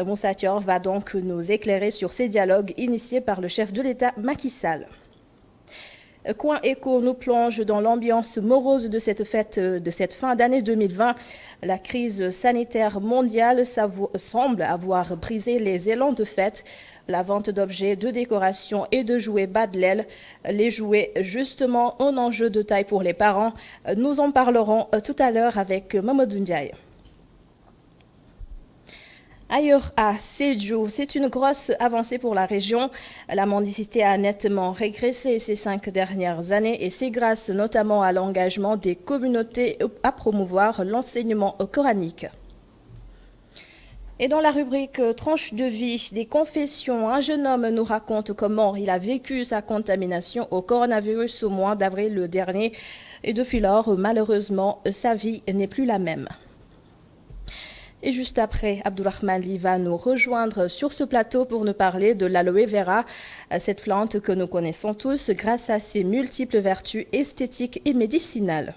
Moussa Thior va donc nous éclairer sur ces dialogues initiés par le chef de l'État Macky Sall. Coin Éco nous plonge dans l'ambiance morose de cette fête de cette fin d'année 2020. La crise sanitaire mondiale semble avoir brisé les élans de fête. La vente d'objets de décoration et de jouets bat de l'aile. Les jouets, justement, un enjeu de taille pour les parents. Nous en parlerons tout à l'heure avec Mamadou Ndiaye. Ailleurs à Sédhiou, c'est une grosse avancée pour la région. La mendicité a nettement régressé ces 5 dernières années et c'est grâce notamment à l'engagement des communautés à promouvoir l'enseignement coranique. Et dans la rubrique tranche de vie des confessions, un jeune homme nous raconte comment il a vécu sa contamination au coronavirus au mois d'avril dernier. Et depuis lors, malheureusement, sa vie n'est plus la même. Et juste après, Abdourahmane Ly va nous rejoindre sur ce plateau pour nous parler de l'aloe vera, cette plante que nous connaissons tous grâce à ses multiples vertus esthétiques et médicinales.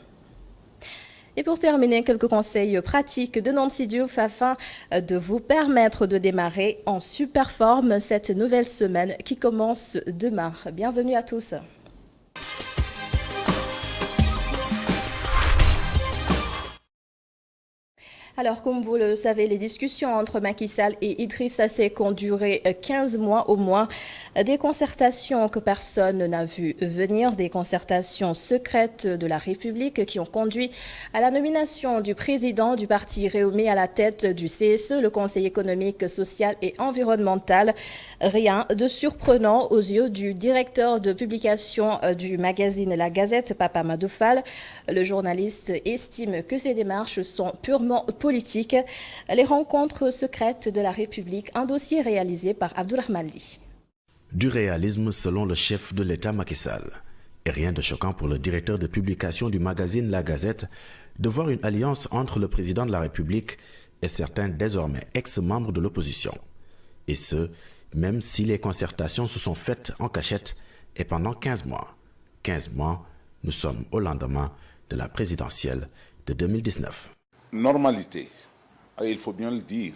Et pour terminer, quelques conseils pratiques de Nancy Diouf afin de vous permettre de démarrer en super forme cette nouvelle semaine qui commence demain. Bienvenue à tous. Alors, comme vous le savez, les discussions entre Macky Sall et Idrissa Seck ont duré 15 mois au moins. Des concertations que personne n'a vu venir, des concertations secrètes de la République qui ont conduit à la nomination du président du parti Réumi à la tête du CSE, le Conseil économique, social et environnemental. Rien de surprenant aux yeux du directeur de publication du magazine La Gazette, Papa Amadou Fall. Le journaliste estime que ces démarches sont purement politique, les rencontres secrètes de la République, un dossier réalisé par Abdourahmane Ly. Du réalisme selon le chef de l'État Macky Sall. Et rien de choquant pour le directeur de publication du magazine La Gazette de voir une alliance entre le président de la République et certains désormais ex-membres de l'opposition. Et ce, même si les concertations se sont faites en cachette et pendant 15 mois. 15 mois, nous sommes au lendemain de la présidentielle de 2019. Normalité, il faut bien le dire,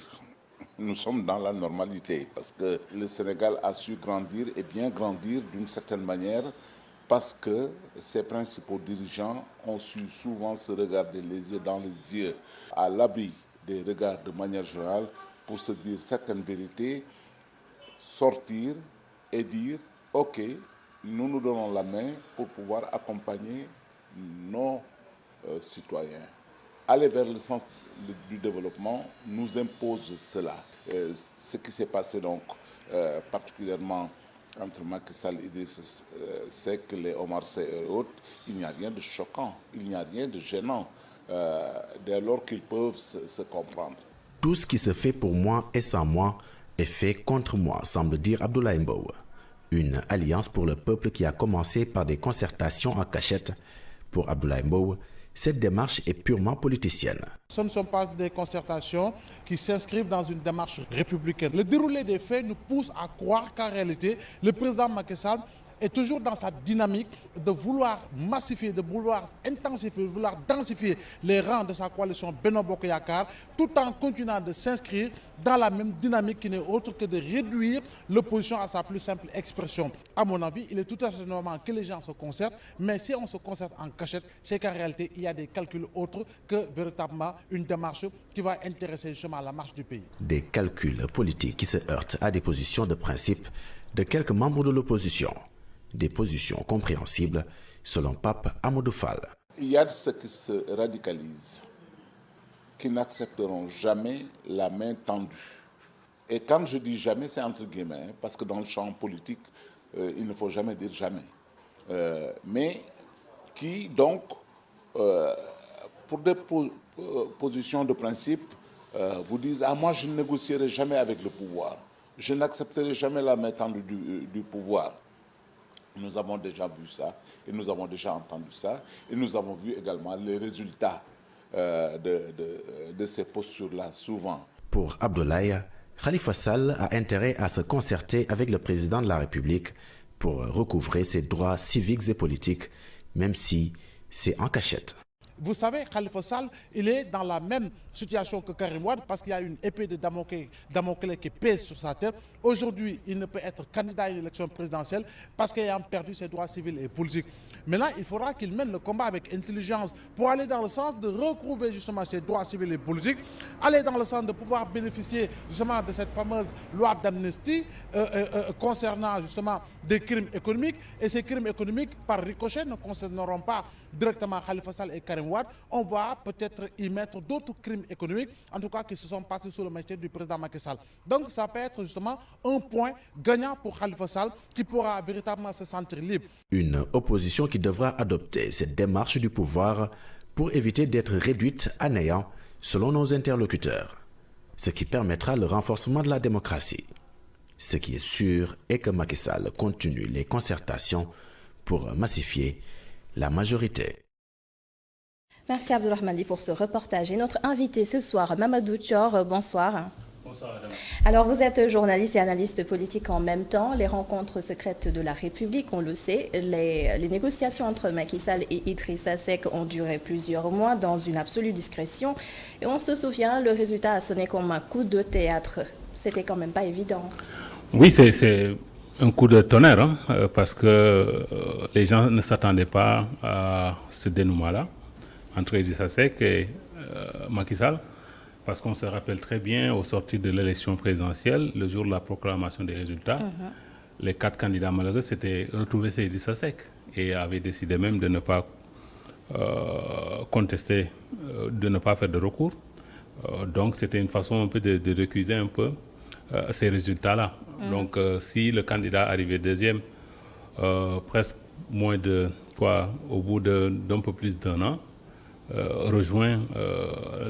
nous sommes dans la normalité parce que le Sénégal a su grandir et bien grandir d'une certaine manière parce que ses principaux dirigeants ont su souvent se regarder les yeux dans les yeux à l'abri des regards de manière générale pour se dire certaines vérités, sortir et dire « Ok, nous nous donnons la main pour pouvoir accompagner nos citoyens ». Aller vers le sens du développement nous impose cela. Ce qui s'est passé donc particulièrement entre Macky Sall, Idrissa Seck, les Omar Sy et autres, il n'y a rien de choquant, il n'y a rien de gênant dès lors qu'ils peuvent se comprendre. Tout ce qui se fait pour moi et sans moi est fait contre moi, semble dire Abdoulaye Mbow. Une alliance pour le peuple qui a commencé par des concertations en cachette. Pour Abdoulaye Mbow, cette démarche est purement politicienne. Ce ne sont pas des concertations qui s'inscrivent dans une démarche républicaine. Le déroulé des faits nous pousse à croire qu'en réalité, le président Macky Sall est toujours dans sa dynamique de vouloir massifier, de vouloir intensifier, de vouloir densifier les rangs de sa coalition Benno Bokk Yakaar, tout en continuant de s'inscrire dans la même dynamique qui n'est autre que de réduire l'opposition à sa plus simple expression. À mon avis, il est tout à fait normal que les gens se concertent, mais si on se concerte en cachette, c'est qu'en réalité, il y a des calculs autres que véritablement une démarche qui va intéresser justement la marche du pays. Des calculs politiques qui se heurtent à des positions de principe de quelques membres de l'opposition. Des positions compréhensibles selon Pape Amadou Fall. Il y a de ceux qui se radicalisent, qui n'accepteront jamais la main tendue. Et quand je dis jamais, c'est entre guillemets, parce que dans le champ politique, il ne faut jamais dire jamais. Mais qui donc, pour des positions de principe, vous disent « Ah, moi je ne négocierai jamais avec le pouvoir, je n'accepterai jamais la main tendue du pouvoir ». Nous avons déjà vu ça, et nous avons déjà entendu ça, et nous avons vu également les résultats de ces postures-là, souvent. Pour Abdoulaye, Khalifa Sall a intérêt à se concerter avec le président de la République pour recouvrer ses droits civiques et politiques, même si c'est en cachette. Vous savez, Khalifa Sall, il est dans la même situation que Karim Wade parce qu'il y a une épée de Damoclès qui pèse sur sa tête. Aujourd'hui, il ne peut être candidat à une élection présidentielle parce qu'il a perdu ses droits civils et politiques. Maintenant, il faudra qu'il mène le combat avec intelligence pour aller dans le sens de retrouver justement ses droits civils et politiques, aller dans le sens de pouvoir bénéficier justement de cette fameuse loi d'amnistie concernant justement des crimes économiques. Et ces crimes économiques, par ricochet, ne concerneront pas directement Khalifa Sall et Karim Wade. On va peut-être y mettre d'autres crimes économiques, en tout cas qui se sont passés sous le maintien du président Macky Sall. Donc ça peut être justement un point gagnant pour Khalifa Sall qui pourra véritablement se sentir libre. Une opposition qui devra adopter cette démarche du pouvoir pour éviter d'être réduite à néant, selon nos interlocuteurs, ce qui permettra le renforcement de la démocratie. Ce qui est sûr est que Macky Sall continue les concertations pour massifier la majorité. Merci Abdourahmane pour ce reportage. Et notre invité ce soir, Mamadou Thior, bonsoir. Bonsoir Madame. Alors vous êtes journaliste et analyste politique en même temps. Les rencontres secrètes de la République, on le sait, les négociations entre Macky Sall et Idrissa Seck ont duré plusieurs mois dans une absolue discrétion. Et on se souvient, le résultat a sonné comme un coup de théâtre. C'était quand même pas évident. Oui, c'est un coup de tonnerre, hein, parce que les gens ne s'attendaient pas à ce dénouement-là entre Idrissa Seck et Macky Sall, parce qu'on se rappelle très bien, au sortir de l'élection présidentielle, le jour de la proclamation des résultats, les 4 candidats malheureux s'étaient retrouvés chez Idrissa Seck et avaient décidé même de ne pas contester, de ne pas faire de recours. Donc c'était une façon un peu de récuser un peu ces résultats-là. Donc si le candidat arrivait deuxième, presque moins de quoi, au bout d'un peu plus d'1 an, rejoint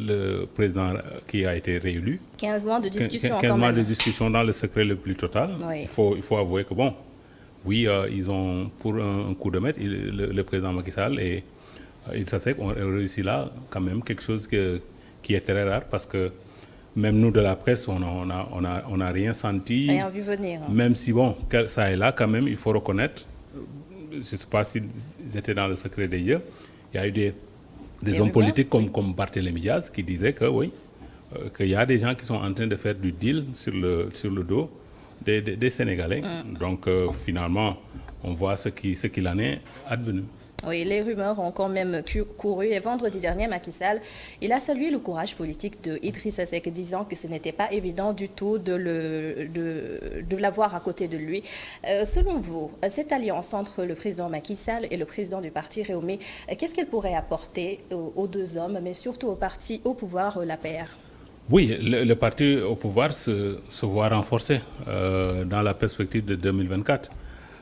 le président qui a été réélu. 15 mois de discussion 15 quand mois même. de discussion dans le secret le plus total. Oui. Il faut avouer que bon, oui, ils ont, pour un coup de maître, le président Macky Sall et Idrissa Seck ont réussi là quand même quelque chose qui est très rare, parce que même nous de la presse, on n'a rien senti. Rien vu venir. Même si, bon, ça est là quand même, il faut reconnaître, je ne sais pas s'ils étaient dans le secret des yeux, il y a eu des hommes politiques comme Barthélémy Diaz qui disaient que oui, qu'il y a des gens qui sont en train de faire du deal sur le dos des Sénégalais. Donc finalement, on voit ce qu'il en est advenu. Oui, les rumeurs ont quand même couru et vendredi dernier, Macky Sall, il a salué le courage politique de Idrissa Seck, disant que ce n'était pas évident du tout de l'avoir à côté de lui. Selon vous, cette alliance entre le président Macky Sall et le président du parti Réumi, qu'est-ce qu'elle pourrait apporter aux deux hommes, mais surtout au parti au pouvoir, l'APR? Oui, le parti au pouvoir se voit renforcé dans la perspective de 2024.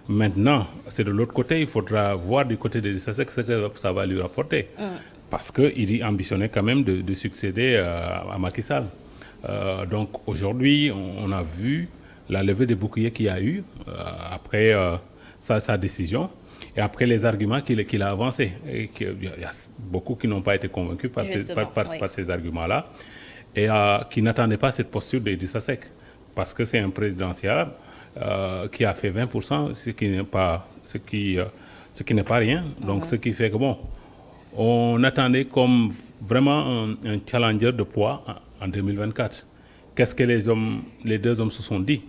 Maintenant, c'est de l'autre côté, il faudra voir du côté de Idrissa Seck ce que ça va lui rapporter. Parce qu'il ambitionnait quand même de succéder à Macky Sall. Donc aujourd'hui, on a vu la levée des boucliers qu'il y a eu après sa décision et après les arguments qu'il a avancés. Et il y a beaucoup qui n'ont pas été convaincus par ces arguments-là et qui n'attendaient pas cette posture d'Idrissa Seck. Parce que c'est un présidentiel qui a fait 20%, ce qui n'est pas rien. Donc, ce qui fait que, bon, on attendait comme vraiment un challenger de poids en 2024. Qu'est-ce que les deux hommes se sont dit?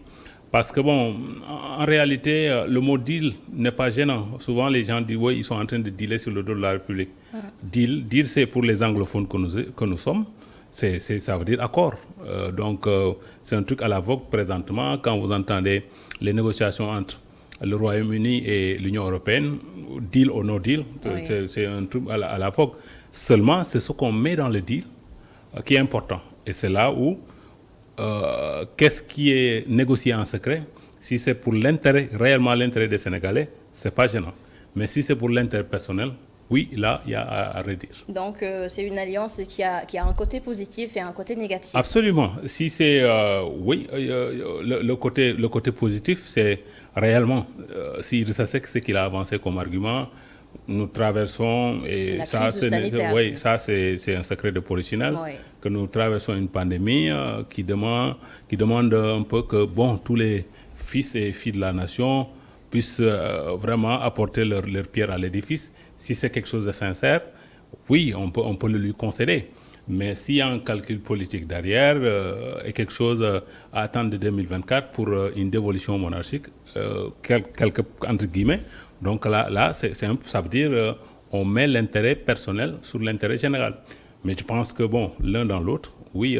Parce que, bon, en réalité, le mot deal n'est pas gênant. Souvent, les gens disent, oui, ils sont en train de dealer sur le dos de la République. Deal, c'est pour les anglophones que nous sommes. Ça veut dire accord. Donc, c'est un truc à la vogue présentement. Quand vous entendez les négociations entre le Royaume-Uni et l'Union européenne, deal ou no deal, c'est un truc à la vogue. Seulement, c'est ce qu'on met dans le deal qui est important. Et c'est là où, qu'est-ce qui est négocié en secret? Si c'est pour réellement l'intérêt des Sénégalais, ce n'est pas gênant. Mais si c'est pour l'intérêt personnel, oui, là, il y a à redire. Donc, c'est une alliance qui a un côté positif et un côté négatif. Absolument. Si c'est, oui, le côté positif, c'est réellement, si Idrissa Seck, ce qu'il a avancé comme argument, nous traversons, et ça, c'est un secret de polichinelle, que nous traversons une pandémie qui demande un peu que, bon, tous les fils et filles de la nation puissent vraiment apporter leur pierre à l'édifice. Si c'est quelque chose de sincère, oui, on peut le lui concéder. Mais s'il y a un calcul politique derrière et quelque chose à attendre de 2024 pour une dévolution monarchique, quelque entre guillemets, donc là ça veut dire on met l'intérêt personnel sur l'intérêt général. Mais je pense que bon, l'un dans l'autre, oui,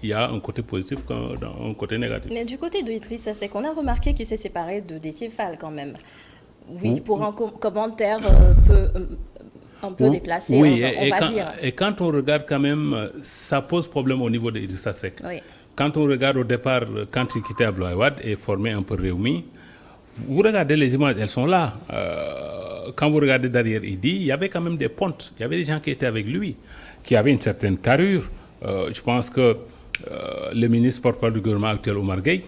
il y a un côté positif un côté négatif. Mais du côté de Idrissa Seck, on a remarqué qu'il s'est séparé de Déthié Fall quand même. Oui, pour un commentaire un peu déplacé, oui, on va dire. Et quand on regarde quand même, ça pose problème au niveau d'Idrissa Seck. Oui. Quand on regarde au départ, quand il quittait Abdoulaye Wade et formait un peu Rewmi, vous regardez les images, elles sont là. Quand vous regardez derrière Idi, il y avait quand même des pontes. Il y avait des gens qui étaient avec lui, qui avaient une certaine carrure. Je pense que le ministre porte-parole du gouvernement actuel, Omar Gueye,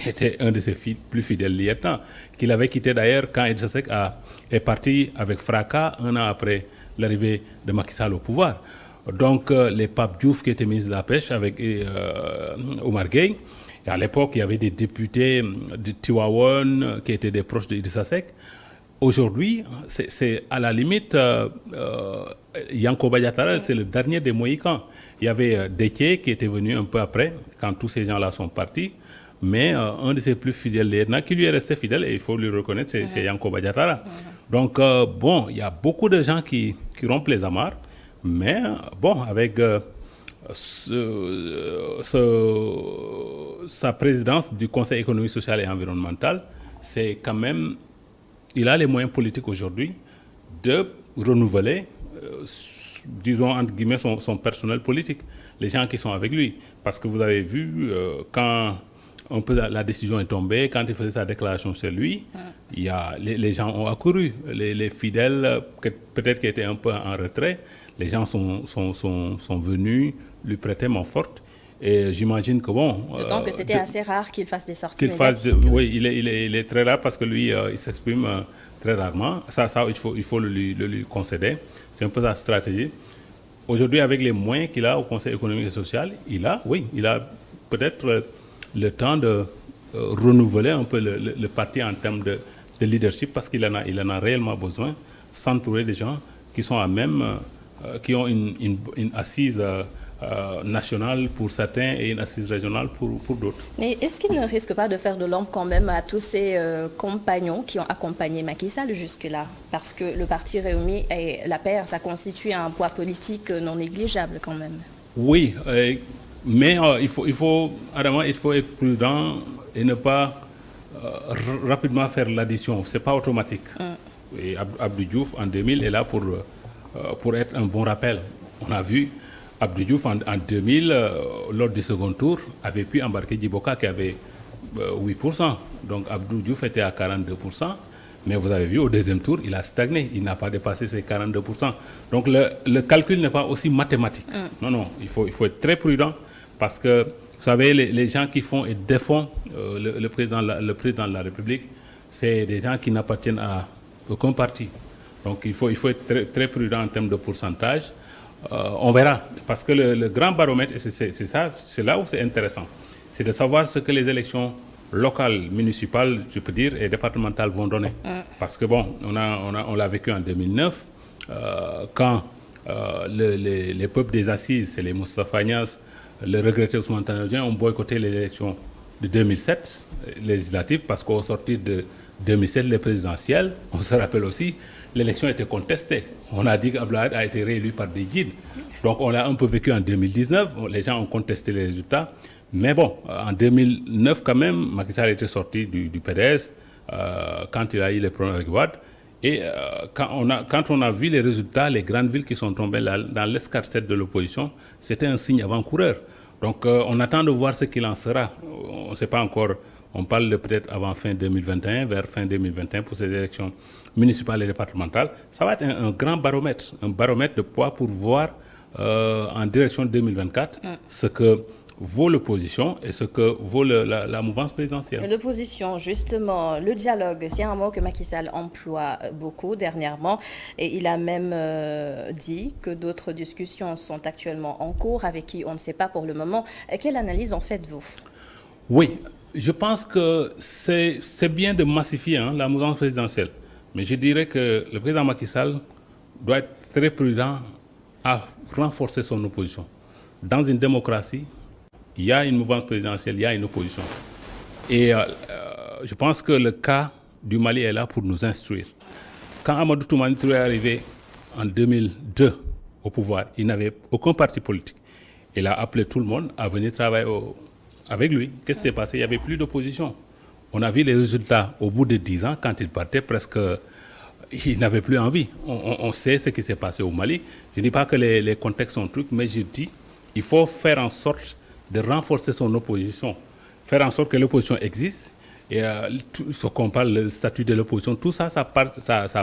était un de ses plus fidèles lieutenants, qu'il avait quitté d'ailleurs quand Idrissa Seck est parti avec fracas un an après l'arrivée de Macky Sall au pouvoir. Donc les Pape Diouf qui étaient ministres de la Pêche avec Omar Gueye, et à l'époque il y avait des députés de Tivaouane qui étaient des proches d'Idrissa Seck. Aujourd'hui, c'est à la limite, Yankoba Diattara, c'est le dernier des Mohicans. Il y avait Déthié qui était venu un peu après, quand tous ces gens-là sont partis. Mais un de ses plus fidèles lieutenants, qui lui est resté fidèle, et il faut lui reconnaître, c'est Yankoba Diattara. Donc, bon, il y a beaucoup de gens qui rompent les amarres, mais bon, avec sa présidence du Conseil économique, social et environnemental, c'est quand même, il a les moyens politiques aujourd'hui de renouveler, disons, entre guillemets, son personnel politique, les gens qui sont avec lui. Parce que vous avez vu, quand un peu la décision est tombée, quand il faisait sa déclaration chez lui, il y a, les gens ont accouru. Les fidèles, peut-être qui étaient un peu en retrait, les gens sont venus lui prêter main forte. Et j'imagine que bon... D'autant que c'était assez rare qu'il fasse des sorties médiatiques. Oui, il est très rare parce que lui, il s'exprime très rarement. Ça il faut le lui concéder. C'est un peu sa stratégie. Aujourd'hui, avec les moyens qu'il a au Conseil économique et social, il a peut-être le temps de renouveler un peu le parti en termes de leadership parce qu'il en a réellement besoin, s'entourer des gens qui sont à même, qui ont une assise nationale pour certains et une assise régionale pour d'autres. Mais est-ce qu'il ne risque pas de faire de l'ombre quand même à tous ses compagnons qui ont accompagné Macky Sall jusque-là? Parce que le parti Rewmi et la paire, ça constitue un poids politique non négligeable quand même. Oui, mais il faut être prudent et ne pas rapidement faire l'addition. Ce n'est pas automatique. Et Abdou Diouf, en 2000, est là pour être un bon rappel. On a vu Abdou Diouf, en 2000, lors du second tour, avait pu embarquer Djiboka qui avait 8%. Donc Abdou Diouf était à 42%. Mais vous avez vu, au deuxième tour, il a stagné. Il n'a pas dépassé ses 42%. Donc le calcul n'est pas aussi mathématique. Non, il faut être très prudent parce que, vous savez, les gens qui font et défendent le président de la République, c'est des gens qui n'appartiennent à aucun parti. Donc il faut être très, très prudent en termes de pourcentage. On verra, parce que le grand baromètre, c'est là où c'est intéressant, c'est de savoir ce que les élections locales, municipales, je peux dire, et départementales vont donner. Parce que bon, on l'a vécu en 2009, quand les peuples des assises, c'est les Moustapha Niasse, le regretté Ousmane Tanor Dieng, ont boycotté les élections de 2007, législatives, parce qu'au sortir de 2007, les présidentielles, on se rappelle aussi, l'élection était contestée. On a dit qu'Abdoulaye Wade a été réélu par des guides. Donc on l'a un peu vécu en 2019. Les gens ont contesté les résultats. Mais bon, en 2009 quand même, Macky Sall était sorti du PDS quand il a eu les problèmes avec Wade. Et quand on a vu les résultats, les grandes villes qui sont tombées dans l'escarcelle de l'opposition, c'était un signe avant-coureur. Donc on attend de voir ce qu'il en sera. On ne sait pas encore. On parle de peut-être avant fin 2021, vers fin 2021 pour ces élections municipales et départementales. Ça va être un grand baromètre, un baromètre de poids pour voir en direction de 2024 ce que vaut l'opposition et ce que vaut la mouvance présidentielle. L'opposition, justement, le dialogue, c'est un mot que Macky Sall emploie beaucoup dernièrement et il a même dit que d'autres discussions sont actuellement en cours avec qui on ne sait pas pour le moment. Quelle analyse en faites-vous? Oui, je pense que c'est bien de massifier la mouvance présidentielle. Mais je dirais que le président Macky Sall doit être très prudent à renforcer son opposition. Dans une démocratie, il y a une mouvance présidentielle, il y a une opposition. Et je pense que le cas du Mali est là pour nous instruire. Quand Amadou Toumani Touré est arrivé en 2002 au pouvoir, il n'avait aucun parti politique. Il a appelé tout le monde à venir travailler avec lui. Qu'est-ce qui s'est passé? Il n'y avait plus d'opposition. On a vu les résultats au bout de 10 ans, quand il partait, presque, il n'avait plus envie. On sait ce qui s'est passé au Mali. Je ne dis pas que les contextes sont trucs, mais je dis qu'il faut faire en sorte de renforcer son opposition, faire en sorte que l'opposition existe. Et ce qu'on parle, le statut de l'opposition, tout ça, ça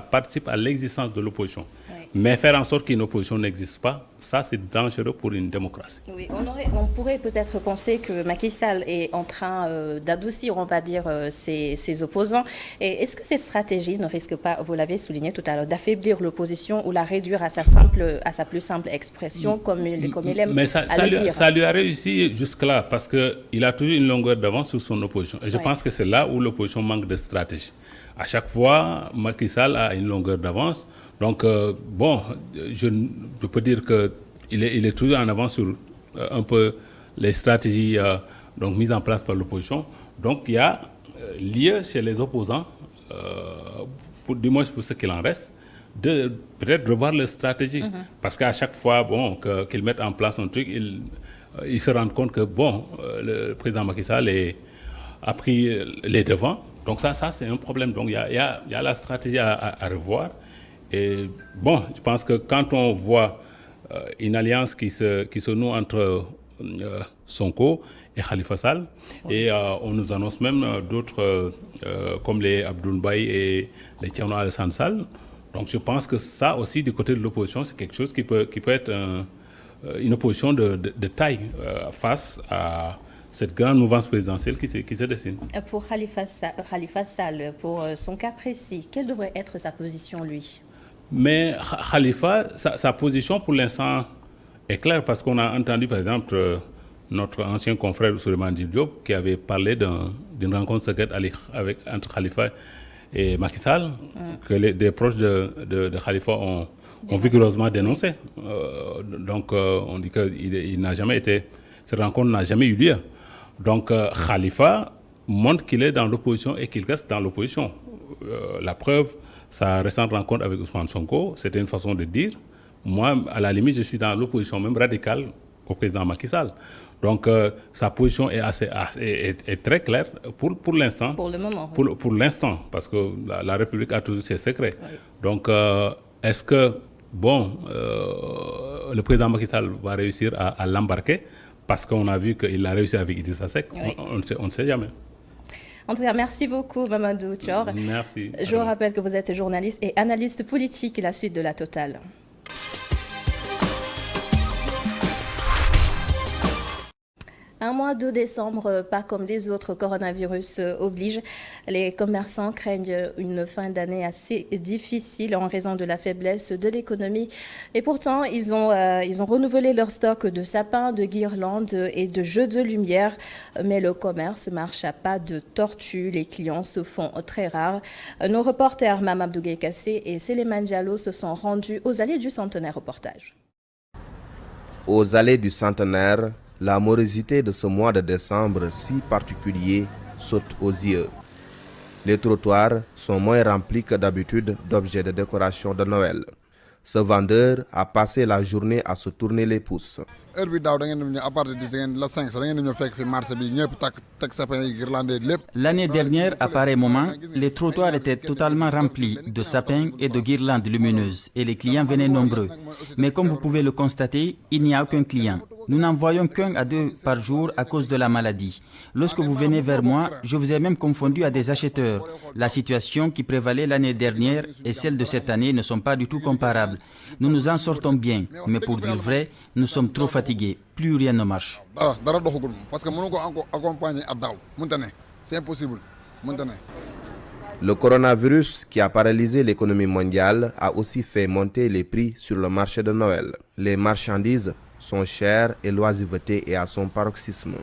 participe à l'existence de l'opposition. Oui. Mais faire en sorte qu'une opposition n'existe pas, ça c'est dangereux pour une démocratie. Oui, on pourrait peut-être penser que Macky Sall est en train d'adoucir, on va dire, ses opposants. Et est-ce que cette stratégie ne risque pas, vous l'avez souligné tout à l'heure, d'affaiblir l'opposition ou la réduire à sa plus simple expression, comme il aime à le dire? Ça lui a réussi jusque-là, parce qu'il a toujours une longueur d'avance sur son opposition. Et je pense que c'est là où l'opposition manque de stratégie. À chaque fois, Macky Sall a une longueur d'avance. Donc, je peux dire qu'il est toujours en avance sur un peu les stratégies donc, mises en place par l'opposition. Donc, il y a lieu chez les opposants, du moins pour ce qu'il en reste, de peut-être revoir leur stratégie. Parce qu'à chaque fois qu'ils mettent en place un truc, ils se rendent compte que le président Macky Sall a pris les devants. Donc ça c'est un problème. Donc il y a la stratégie à revoir. Et je pense que quand on voit une alliance qui se noue entre Sonko et Khalifa Sall, et on nous annonce même d'autres comme les Abdoul Mbaye et les Thierno Alassane Sall. Donc je pense que ça aussi, du côté de l'opposition, c'est quelque chose qui peut être une opposition de taille face à cette grande mouvance présidentielle qui se dessine. Pour Khalifa Sall, pour son cas précis, quelle devrait être sa position, lui? Mais Khalifa, sa position pour l'instant est claire, parce qu'on a entendu par exemple notre ancien confrère Souleymane Diop qui avait parlé d'une rencontre secrète entre Khalifa et Macky Sall, que des proches de Khalifa ont vigoureusement dénoncé. Donc on dit que cette rencontre n'a jamais eu lieu. Donc Khalifa montre qu'il est dans l'opposition et qu'il reste dans l'opposition. La preuve, sa récente rencontre avec Ousmane Sonko, c'était une façon de dire, moi, à la limite, je suis dans l'opposition même radicale au président Macky Sall. Donc sa position est très claire pour l'instant. Pour le moment. Pour l'instant, parce que la République a toujours ses secrets. Oui. Donc est-ce que le président Macky Sall va réussir à l'embarquer, parce qu'on a vu qu'il a réussi avec Idrissa Seck? Oui. On ne sait jamais. En tout cas, merci beaucoup, Mamadou Thior. Merci. Je vous rappelle que vous êtes journaliste et analyste politique, et la suite de la Totale. Un mois de décembre, pas comme les autres, coronavirus oblige. Les commerçants craignent une fin d'année assez difficile en raison de la faiblesse de l'économie. Et pourtant, ils ont renouvelé leur stock de sapins, de guirlandes et de jeux de lumière. Mais le commerce marche à pas de tortue. Les clients se font très rares. Nos reporters Mamadou Gueye-Kassé et Séléman Diallo se sont rendus aux allées du Centenaire. Reportage. Aux allées du Centenaire, la morosité de ce mois de décembre si particulier saute aux yeux. Les trottoirs sont moins remplis que d'habitude d'objets de décoration de Noël. Ce vendeur a passé la journée à se tourner les pouces. L'année dernière, à pareil moment, les trottoirs étaient totalement remplis de sapins et de guirlandes lumineuses et les clients venaient nombreux. Mais comme vous pouvez le constater, il n'y a aucun client. Nous n'en voyons qu'un à deux par jour à cause de la maladie. Lorsque vous venez vers moi, je vous ai même confondu à des acheteurs. La situation qui prévalait l'année dernière et celle de cette année ne sont pas du tout comparables. Nous nous en sortons bien, mais pour dire vrai, nous sommes trop fatigués. Plus rien ne marche. C'est impossible. Le coronavirus qui a paralysé l'économie mondiale a aussi fait monter les prix sur le marché de Noël. Les marchandises sont chères et l'oisiveté est à son paroxysme.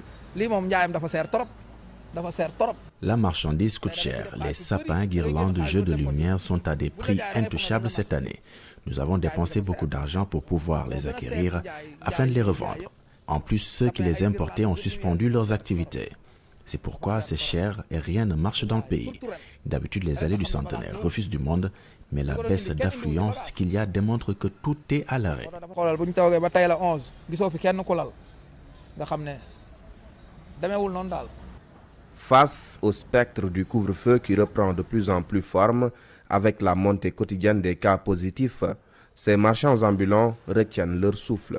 La marchandise coûte cher. Les sapins, guirlandes, jeux de lumière sont à des prix intouchables cette année. Nous avons dépensé beaucoup d'argent pour pouvoir les acquérir afin de les revendre. En plus, ceux qui les importaient ont suspendu leurs activités. C'est pourquoi c'est cher et rien ne marche dans le pays. D'habitude, les allées du centenaire refusent du monde, mais la baisse d'affluence qu'il y a démontre que tout est à l'arrêt. Face au spectre du couvre-feu qui reprend de plus en plus forme avec la montée quotidienne des cas positifs, ces marchands ambulants retiennent leur souffle.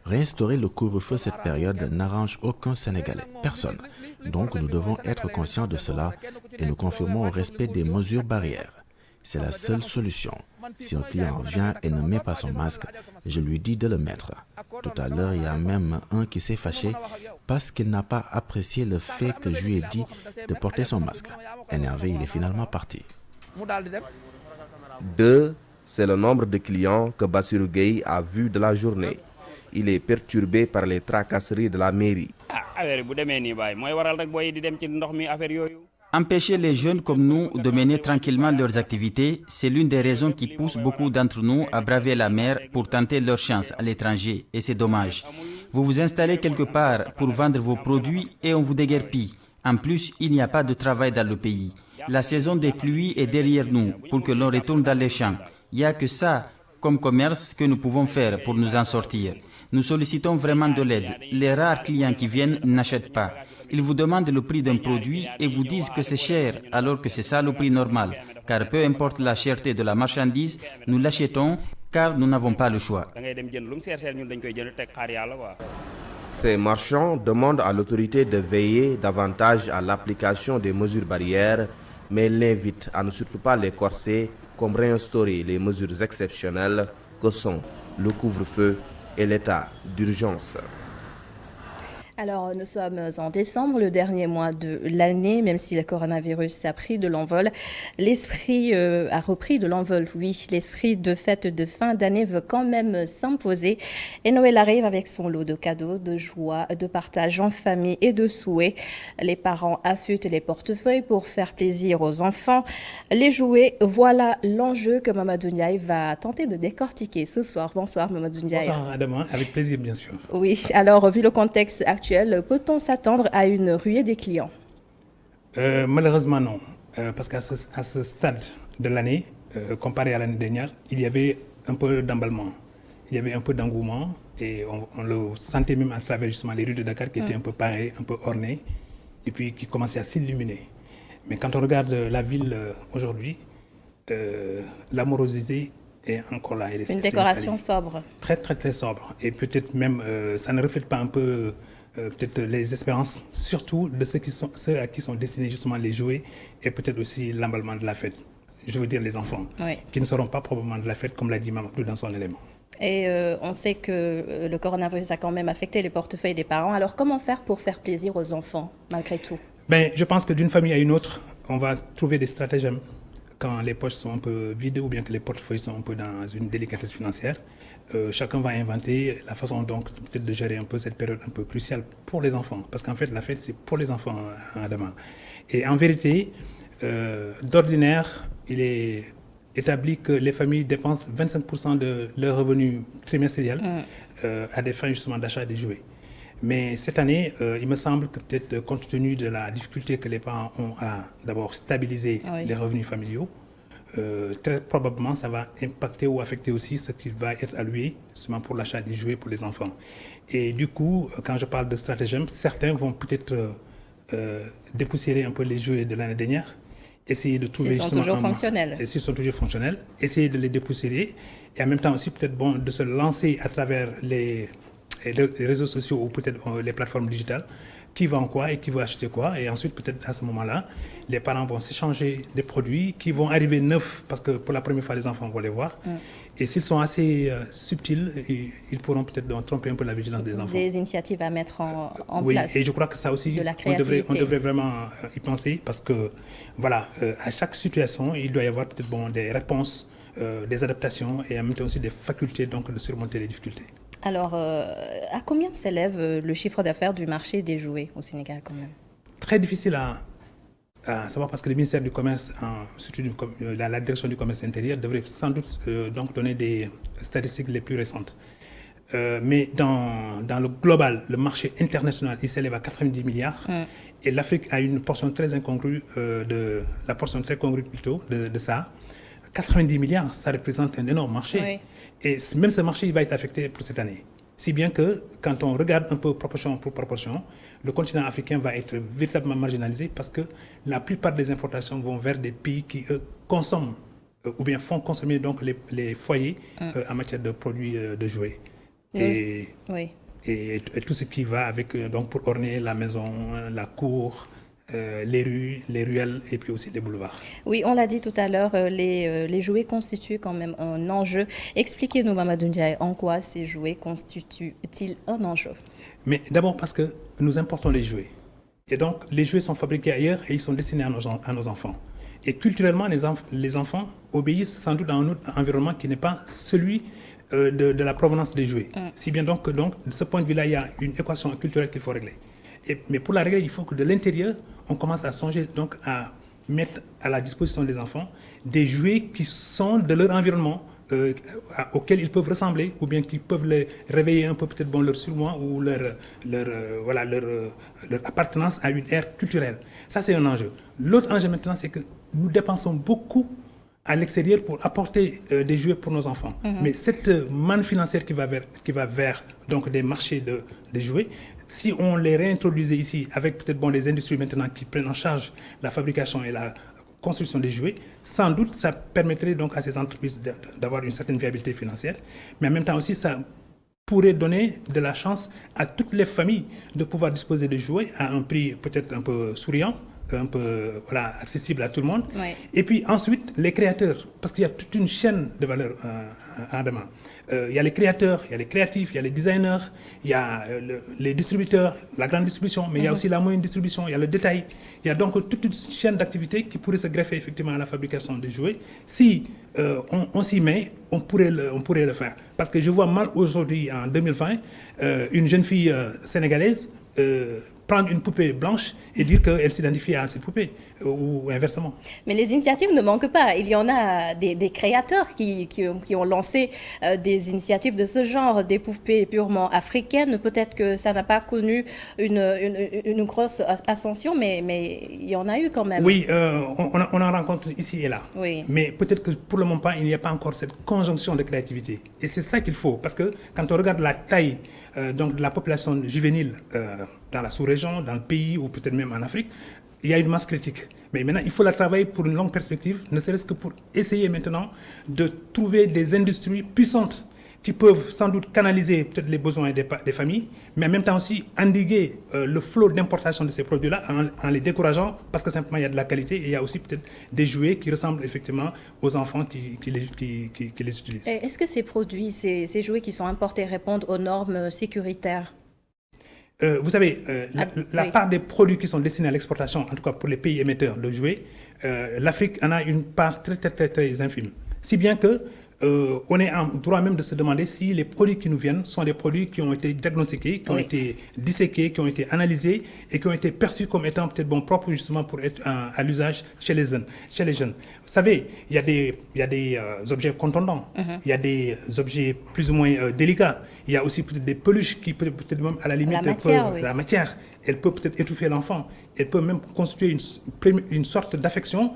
Réinstaurer le couvre-feu cette période n'arrange aucun Sénégalais, personne. Donc nous devons être conscients de cela et nous confirmons au respect des mesures barrières. C'est la seule solution. Si un client vient et ne met pas son masque, je lui dis de le mettre. Tout à l'heure, il y a même un qui s'est fâché parce qu'il n'a pas apprécié le fait que je lui ai dit de porter son masque. Énervé, il est finalement parti. 2, c'est le nombre de clients que Bassirou Gueye a vu de la journée. Il est perturbé par les tracasseries de la mairie. Empêcher les jeunes comme nous de mener tranquillement leurs activités, c'est l'une des raisons qui pousse beaucoup d'entre nous à braver la mer pour tenter leur chance à l'étranger, et c'est dommage. Vous vous installez quelque part pour vendre vos produits et on vous déguerpit. En plus, il n'y a pas de travail dans le pays. La saison des pluies est derrière nous pour que l'on retourne dans les champs. Il n'y a que ça comme commerce que nous pouvons faire pour nous en sortir. Nous sollicitons vraiment de l'aide. Les rares clients qui viennent n'achètent pas. Ils vous demandent le prix d'un produit et vous disent que c'est cher, alors que c'est ça le prix normal. Car peu importe la cherté de la marchandise, nous l'achetons car nous n'avons pas le choix. Ces marchands demandent à l'autorité de veiller davantage à l'application des mesures barrières, mais l'invitent à ne surtout pas les corser, comme réinstaurer les mesures exceptionnelles que sont le couvre-feu et l'état d'urgence. Alors, nous sommes en décembre, le dernier mois de l'année, même si le coronavirus a pris de l'envol. L'esprit a repris de l'envol, oui. L'esprit de fête de fin d'année veut quand même s'imposer. Et Noël arrive avec son lot de cadeaux, de joie, de partage en famille et de souhaits. Les parents affûtent les portefeuilles pour faire plaisir aux enfants. Les jouets, voilà l'enjeu que Mamadou Ndiaye va tenter de décortiquer ce soir. Bonsoir Mamadou Ndiaye. Bonsoir Adama, avec plaisir bien sûr. Oui, alors vu le contexte actuel, peut-on s'attendre à une ruée des clients? Malheureusement non, parce qu'à ce stade de l'année, comparé à l'année dernière, il y avait un peu d'emballement, il y avait un peu d'engouement et on le sentait même à travers justement les rues de Dakar qui étaient un peu parées, un peu ornées et puis qui commençaient à s'illuminer. Mais quand on regarde la ville aujourd'hui, la morosité est encore là. Une décoration sobre. Très très très sobre et peut-être même ça ne reflète pas un peu peut-être les espérances, surtout de ceux à qui sont destinés justement les jouets et peut-être aussi l'emballement de la fête. Je veux dire les enfants, oui, qui ne seront pas probablement de la fête, comme l'a dit Mamadou dans son élément. Et on sait que le coronavirus a quand même affecté les portefeuilles des parents. Alors comment faire pour faire plaisir aux enfants, malgré tout? Je pense que d'une famille à une autre, on va trouver des stratagèmes quand les poches sont un peu vides ou bien que les portefeuilles sont un peu dans une délicatesse financière. Chacun va inventer la façon donc peut-être de gérer un peu cette période un peu cruciale pour les enfants. Parce qu'en fait, la fête, c'est pour les enfants, Adama. Et en vérité, d'ordinaire, il est établi que les familles dépensent 25% de leur revenu trimestriel à des fins justement d'achat des jouets. Mais cette année, il me semble que peut-être compte tenu de la difficulté que les parents ont à d'abord stabiliser les revenus familiaux, très probablement ça va impacter ou affecter aussi ce qui va être alloué justement pour l'achat des jouets pour les enfants. Et du coup, quand je parle de stratagème, certains vont peut-être dépoussiérer un peu les jouets de l'année dernière, essayer de trouver s'ils sont toujours fonctionnels. Et s'ils sont toujours fonctionnels, essayer de les dépoussiérer et en même temps aussi peut-être de se lancer à travers les réseaux sociaux ou peut-être les plateformes digitales, qui vend quoi et qui veut acheter quoi. Et ensuite, peut-être à ce moment-là, les parents vont s'échanger des produits qui vont arriver neufs parce que pour la première fois, les enfants vont les voir. Et s'ils sont assez subtils, ils pourront peut-être tromper un peu la vigilance des enfants. Des initiatives à mettre en oui, place. Et je crois que ça aussi, on devrait vraiment y penser parce que, voilà, à chaque situation, il doit y avoir peut-être des réponses, des adaptations et en même temps aussi des facultés donc, de surmonter les difficultés. Alors, à combien s'élève le chiffre d'affaires du marché des jouets au Sénégal quand même? Très difficile à savoir parce que le ministère du Commerce, surtout la direction du commerce intérieur, devrait sans doute donc donner des statistiques les plus récentes. Mais dans le global, le marché international, il s'élève à 90 milliards. Et l'Afrique a une portion très incongrue, la portion très congrue plutôt de ça. 90 milliards, ça représente un énorme marché. Oui. Et même ce marché, il va être affecté pour cette année. Si bien que, quand on regarde un peu proportion pour proportion, le continent africain va être véritablement marginalisé parce que la plupart des importations vont vers des pays qui, eux, consomment ou bien font consommer donc les foyers en matière de produits de jouets. Et tout ce qui va avec, donc pour orner la maison, la cour, les rues, les ruelles et puis aussi les boulevards. Oui, on l'a dit tout à l'heure, les jouets constituent quand même un enjeu. Expliquez-nous, Mamadou Ndiaye, en quoi ces jouets constituent-ils un enjeu? Mais d'abord parce que nous importons les jouets. Et donc, les jouets sont fabriqués ailleurs et ils sont destinés à nos enfants. Et culturellement, les enfants obéissent sans doute à un autre environnement qui n'est pas celui de la provenance des jouets. Si bien donc, de ce point de vue-là, il y a une équation culturelle qu'il faut régler. Mais pour la régler, il faut que de l'intérieur, on commence à songer donc à mettre à la disposition des enfants des jouets qui sont de leur environnement, auxquels ils peuvent ressembler, ou bien qui peuvent les réveiller un peu peut-être leur surmoi ou leur appartenance à une ère culturelle. Ça, c'est un enjeu. L'autre enjeu maintenant, c'est que nous dépensons beaucoup à l'extérieur pour apporter des jouets pour nos enfants. Mais cette manne financière qui va vers donc des marchés de jouets, si on les réintroduisait ici avec peut-être des industries maintenant qui prennent en charge la fabrication et la construction des jouets, sans doute ça permettrait donc à ces entreprises d'avoir une certaine viabilité financière, mais en même temps aussi ça pourrait donner de la chance à toutes les familles de pouvoir disposer de jouets à un prix peut-être un peu souriant, un peu accessible à tout le monde. Oui. Et puis ensuite, les créateurs, parce qu'il y a toute une chaîne de valeur en demande. Il y a les créateurs, il y a les créatifs, il y a les designers, il y a les distributeurs, la grande distribution, mais il y a aussi la moyenne distribution, il y a le détail. Il y a donc toute une chaîne d'activités qui pourrait se greffer effectivement à la fabrication des jouets. Si on s'y met, on pourrait le faire. Parce que je vois mal aujourd'hui, en 2020, une jeune fille sénégalaise prendre une poupée blanche et dire qu'elle s'identifie à cette poupée, ou inversement. Mais les initiatives ne manquent pas. Il y en a des créateurs qui ont lancé des initiatives de ce genre, des poupées purement africaines. Peut-être que ça n'a pas connu une grosse ascension, mais il y en a eu quand même. Oui, on en rencontre ici et là. Oui. Mais peut-être que pour le moment, il n'y a pas encore cette conjonction de créativité. Et c'est ça qu'il faut. Parce que quand on regarde la taille donc de la population juvénile dans la sous-région, dans le pays ou peut-être même en Afrique, il y a une masse critique. Mais maintenant, il faut la travailler pour une longue perspective, ne serait-ce que pour essayer maintenant de trouver des industries puissantes qui peuvent sans doute canaliser peut-être les besoins des familles, mais en même temps aussi endiguer le flot d'importation de ces produits-là en les décourageant, parce que simplement il y a de la qualité et il y a aussi peut-être des jouets qui ressemblent effectivement aux enfants qui les utilisent. Et est-ce que ces produits, ces jouets qui sont importés répondent aux normes sécuritaires? Vous savez, la part des produits qui sont destinés à l'exportation, en tout cas pour les pays émetteurs de jouets, l'Afrique en a une part très, très, très, très infime. Si bien que on est en droit même de se demander si les produits qui nous viennent sont des produits qui ont été diagnostiqués, qui ont été disséqués, qui ont été analysés et qui ont été perçus comme étant peut-être propres justement pour être à l'usage chez les jeunes. Vous savez, il y a des objets contondants, il y a des objets plus ou moins délicats, il y a aussi peut-être des peluches qui peut-être même à la limite la matière, elle peut peut-être étouffer l'enfant, elle peut même constituer une sorte d'affection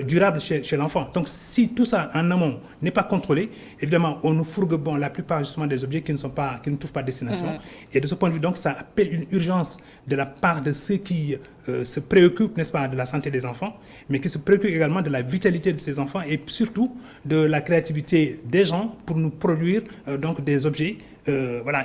durable chez l'enfant. Donc si tout ça en amont n'est pas contrôlé, évidemment on nous fourgue la plupart justement des objets qui ne trouvent pas de destination. Et de ce point de vue donc ça appelle une urgence de la part de ceux qui se préoccupent, n'est-ce pas, de la santé des enfants, mais qui se préoccupent également de la vitalité de ces enfants et surtout de la créativité des gens pour nous produire donc des objets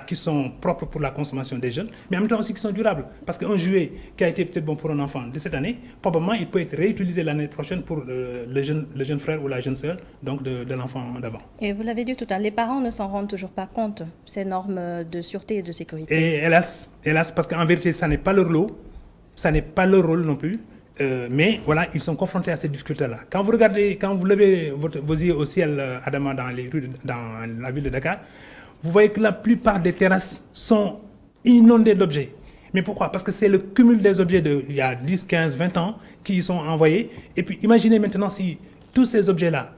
qui sont propres pour la consommation des jeunes, mais en même temps aussi qui sont durables. Parce qu'un jouet qui a été peut-être bon pour un enfant de cette année, probablement il peut être réutilisé l'année prochaine pour le jeune frère ou la jeune sœur donc de l'enfant d'avant. Et vous l'avez dit tout à l'heure, les parents ne s'en rendent toujours pas compte, ces normes de sûreté et de sécurité. Et hélas, parce qu'en vérité, ça n'est pas leur lot, ça n'est pas leur rôle non plus. Mais voilà, ils sont confrontés à ces difficultés-là. Quand vous levez vos yeux au ciel, Adama, dans la ville de Dakar, vous voyez que la plupart des terrasses sont inondées d'objets. Mais pourquoi? Parce que c'est le cumul des objets il y a 10, 15, 20 ans qui y sont envoyés. Et puis imaginez maintenant si tous ces objets-là,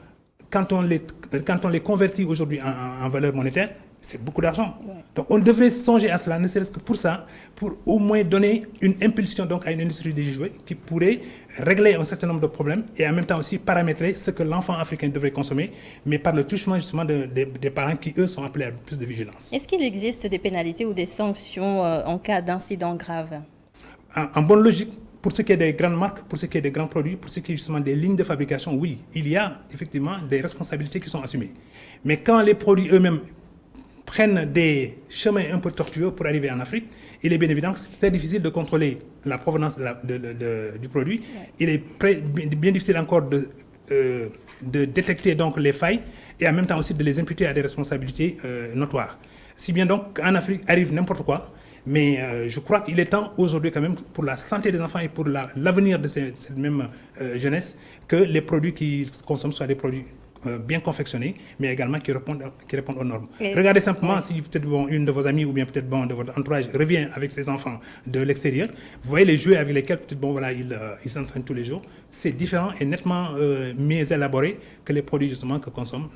quand on les convertit aujourd'hui en valeur monétaire, c'est beaucoup d'argent. Ouais. Donc on devrait songer à cela, ne serait-ce que pour ça, pour au moins donner une impulsion donc à une industrie des jouets qui pourrait régler un certain nombre de problèmes et en même temps aussi paramétrer ce que l'enfant africain devrait consommer, mais par le touchement justement des parents qui, eux, sont appelés à plus de vigilance. Est-ce qu'il existe des pénalités ou des sanctions en cas d'incident grave? En bonne logique, pour ce qui est des grandes marques, pour ce qui est des grands produits, pour ce qui est justement des lignes de fabrication, oui, il y a effectivement des responsabilités qui sont assumées. Mais quand les produits eux-mêmes prennent des chemins un peu tortueux pour arriver en Afrique, il est bien évident que c'est très difficile de contrôler la provenance du produit. Ouais. Il est bien difficile encore de détecter donc les failles et en même temps aussi de les imputer à des responsabilités notoires. Si bien donc en Afrique arrive n'importe quoi, mais je crois qu'il est temps aujourd'hui quand même pour la santé des enfants et pour l'avenir de cette même jeunesse que les produits qu'ils consomment soient des produits bien confectionnés, mais également qui répondent aux normes. Et regardez simplement si peut-être une de vos amies ou bien peut-être de votre entourage revient avec ses enfants de l'extérieur, vous voyez les jouets avec lesquels peut-être ils s'entraînent tous les jours, c'est différent et nettement mieux élaboré que les produits justement que consomment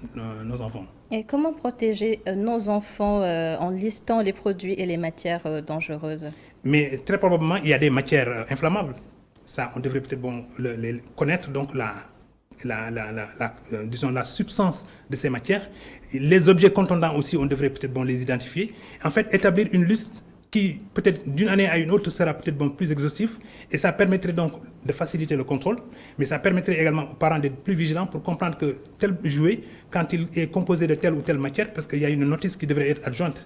nos enfants. Et comment protéger nos enfants en listant les produits et les matières dangereuses? Mais très probablement, il y a des matières inflammables. Ça, on devrait peut-être les connaître, donc disons la substance de ces matières. Les objets contondants aussi, on devrait peut-être les identifier. En fait, établir une liste qui, peut-être d'une année à une autre, sera peut-être plus exhaustif. Et ça permettrait donc de faciliter le contrôle. Mais ça permettrait également aux parents d'être plus vigilants pour comprendre que tel jouet, quand il est composé de telle ou telle matière, parce qu'il y a une notice qui devrait être adjointe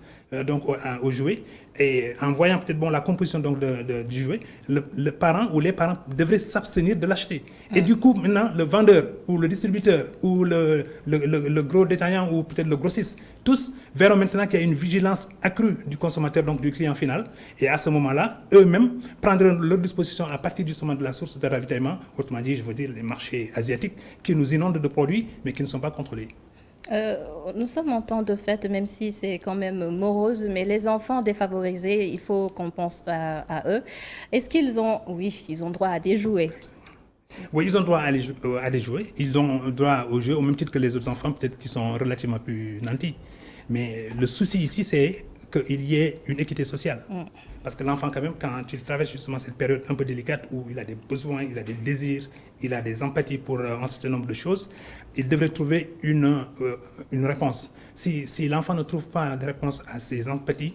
au jouet, et en voyant peut-être la composition donc du jouet, le parent ou les parents devraient s'abstenir de l'acheter. Et du coup, maintenant, le vendeur ou le distributeur ou le gros détaillant ou peut-être le grossiste, tous verront maintenant qu'il y a une vigilance accrue du consommateur, donc du client final. Et à ce moment-là, eux-mêmes prendront leur disposition à partir justement de la source de ravitaillement, autrement dit, je veux dire, les marchés asiatiques qui nous inondent de produits, mais qui ne sont pas contrôlés. Nous sommes en temps de fête, même si c'est quand même morose, mais les enfants défavorisés, il faut qu'on pense à eux. Est-ce qu'ils ont, ils ont droit à des jouets? Oui, ils ont droit à des jouets. Ils ont droit aux jouets au même titre que les autres enfants, peut-être qui sont relativement plus nantis. Mais le souci ici, c'est qu'il y ait une équité sociale. Parce que l'enfant, quand même, quand il traverse justement cette période un peu délicate où il a des besoins, il a des désirs, il a des empathies pour un certain nombre de choses, il devrait trouver une réponse. Si l'enfant ne trouve pas de réponse à ses empathies,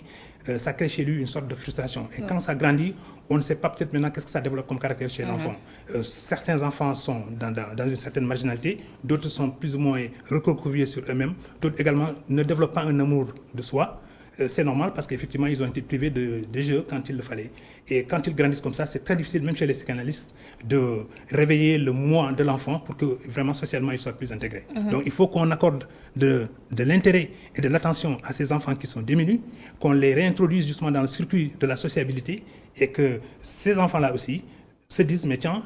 ça crée chez lui une sorte de frustration. Et quand ça grandit, on ne sait pas peut-être maintenant qu'est-ce que ça développe comme caractère chez l'enfant. Certains enfants sont dans une certaine marginalité, d'autres sont plus ou moins recroquevillés sur eux-mêmes, d'autres également ne développent pas un amour de soi. C'est normal parce qu'effectivement, ils ont été privés de jeux quand il le fallait. Et quand ils grandissent comme ça, c'est très difficile, même chez les psychanalystes, de réveiller le moi de l'enfant pour que vraiment socialement, il soit plus intégré. Donc, il faut qu'on accorde de l'intérêt et de l'attention à ces enfants qui sont démunis, qu'on les réintroduise justement dans le circuit de la sociabilité et que ces enfants-là aussi se disent, mais tiens,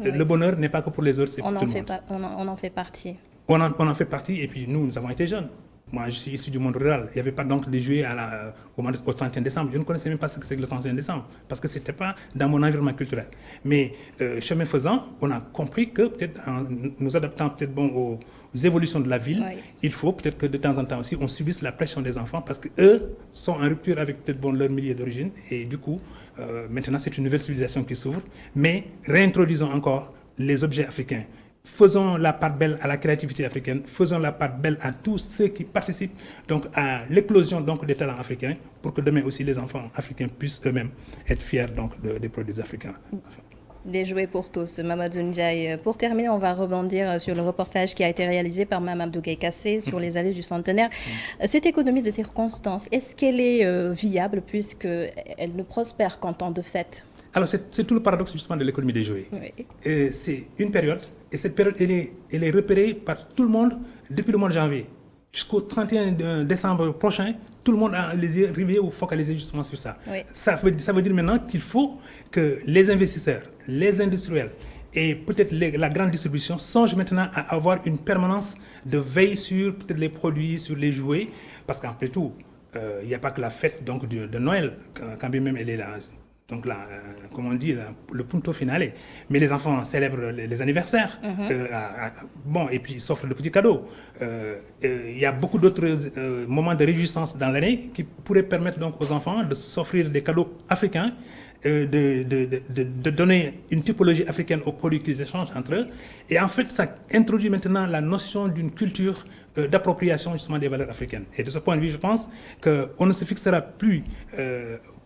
le bonheur n'est pas que pour les autres, c'est pour tout le monde. On en fait partie. On en fait partie et puis nous avons été jeunes. Moi, je suis issu du monde rural. Il n'y avait pas donc de jouets au 31 décembre. Je ne connaissais même pas ce que c'est que le 31 décembre, parce que ce n'était pas dans mon environnement culturel. Mais chemin faisant, on a compris que peut-être en nous adaptant peut-être aux évolutions de la ville, il faut peut-être que de temps en temps aussi, on subisse la pression des enfants, parce qu'eux sont en rupture avec peut-être leur milieu d'origine. Et du coup, maintenant, c'est une nouvelle civilisation qui s'ouvre. Mais réintroduisons encore les objets africains. Faisons la part belle à la créativité africaine, faisons la part belle à tous ceux qui participent donc à l'éclosion donc des talents africains pour que demain aussi les enfants africains puissent eux-mêmes être fiers donc des produits africains. Des jouets pour tous, Mamadou Ndiaye. Pour terminer, on va rebondir sur le reportage qui a été réalisé par Mme Abdougaye Kassé sur les allées du centenaire. Cette économie de circonstances, est-ce qu'elle est viable puisqu'elle ne prospère qu'en temps de fête? Alors, c'est tout le paradoxe justement de l'économie des jouets. C'est une période, et cette période, elle est repérée par tout le monde depuis le mois de janvier. Jusqu'au 31 décembre prochain, tout le monde a les yeux rivés ou focalisés justement sur ça. Ça veut dire maintenant qu'il faut que les investisseurs, les industriels et peut-être la grande distribution songent maintenant à avoir une permanence de veille sur peut-être les produits, sur les jouets, parce qu'après tout, il n'y a pas que la fête donc, de Noël, quand bien même elle est là. Donc là, comme on dit, le punto finale. Mais les enfants célèbrent les anniversaires. Bon, et puis ils s'offrent de petits cadeaux. Il y a beaucoup d'autres moments de réjouissance dans l'année qui pourraient permettre donc aux enfants de s'offrir des cadeaux africains, de donner une typologie africaine aux produits qu'ils échangent entre eux. Et en fait, ça introduit maintenant la notion d'une culture d'appropriation justement des valeurs africaines. Et de ce point de vue, je pense qu'on ne se fixera plus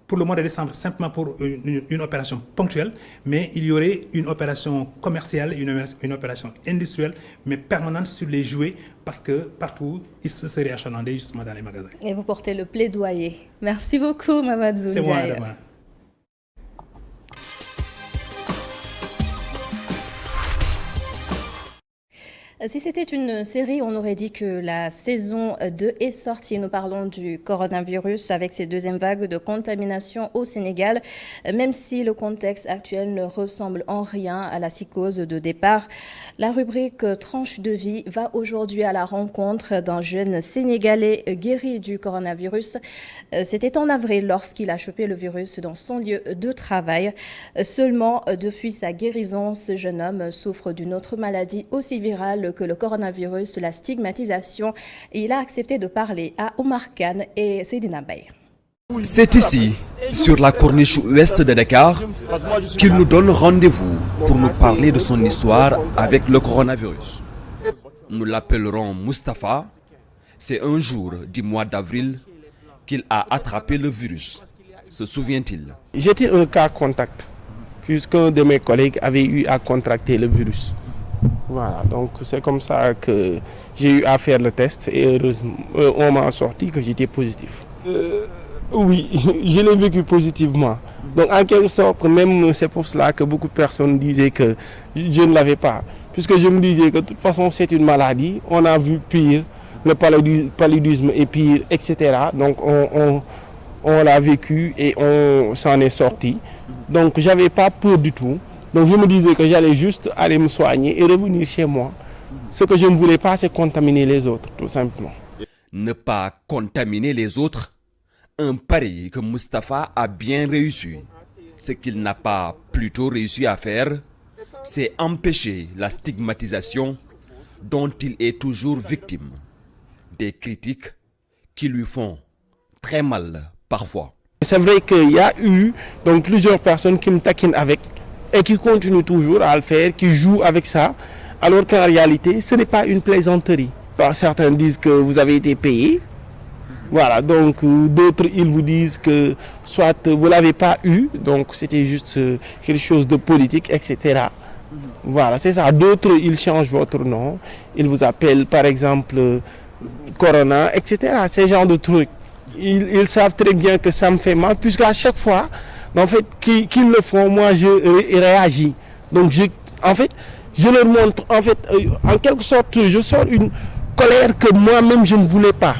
pour le mois de décembre simplement pour une opération ponctuelle, mais il y aurait une opération commerciale, une opération industrielle, mais permanente sur les jouets, parce que partout, ils se seraient achalandés justement dans les magasins. Et vous portez le plaidoyer. Merci beaucoup, Mamadou Ndiaye. C'est moi, Adama. Si c'était une série, on aurait dit que la saison 2 est sortie. Nous parlons du coronavirus avec ses deuxièmes vagues de contamination au Sénégal. Même si le contexte actuel ne ressemble en rien à la psychose de départ, la rubrique Tranche de vie va aujourd'hui à la rencontre d'un jeune Sénégalais guéri du coronavirus. C'était en avril lorsqu'il a chopé le virus dans son lieu de travail. Seulement, depuis sa guérison, ce jeune homme souffre d'une autre maladie aussi virale que le coronavirus, la stigmatisation. Il a accepté de parler à Omar Khan et Seydina Baye. C'est ici, sur la corniche ouest de Dakar, qu'il nous donne rendez-vous pour nous parler de son histoire avec le coronavirus. Nous l'appellerons Mustapha. C'est un jour du mois d'avril qu'il a attrapé le virus. Se souvient-il? J'étais un cas contact, puisqu'un de mes collègues avait eu à contracter le virus. Voilà, donc c'est comme ça que j'ai eu à faire le test et heureusement, on m'a sorti que j'étais positif. Oui, je l'ai vécu positivement. Donc en quelque sorte, même c'est pour cela que beaucoup de personnes disaient que je ne l'avais pas. Puisque je me disais que de toute façon c'est une maladie, on a vu pire, le paludisme est pire, etc. Donc on l'a vécu et on s'en est sorti. Donc j'avais pas peur du tout. Donc je me disais que j'allais juste aller me soigner et revenir chez moi. Ce que je ne voulais pas, c'est contaminer les autres, tout simplement. Ne pas contaminer les autres, un pari que Mustapha a bien réussi. Ce qu'il n'a pas plutôt réussi à faire, c'est empêcher la stigmatisation dont il est toujours victime. Des critiques qui lui font très mal parfois. C'est vrai qu'il y a eu donc, plusieurs personnes qui me taquinent avec et qui continuent toujours à le faire, qui jouent avec ça, alors qu'en réalité, ce n'est pas une plaisanterie. Certains disent que vous avez été payé, voilà, donc d'autres, ils vous disent que soit vous ne l'avez pas eu, donc c'était juste quelque chose de politique, etc. Voilà, c'est ça. D'autres, ils changent votre nom, ils vous appellent par exemple Corona, etc. Ces genres de trucs. Ils savent très bien que ça me fait mal, puisqu'à chaque fois, en fait, qu'ils le font, moi je réagis. Donc je leur montre, en fait, en quelque sorte, je sors une colère que moi-même je ne voulais pas.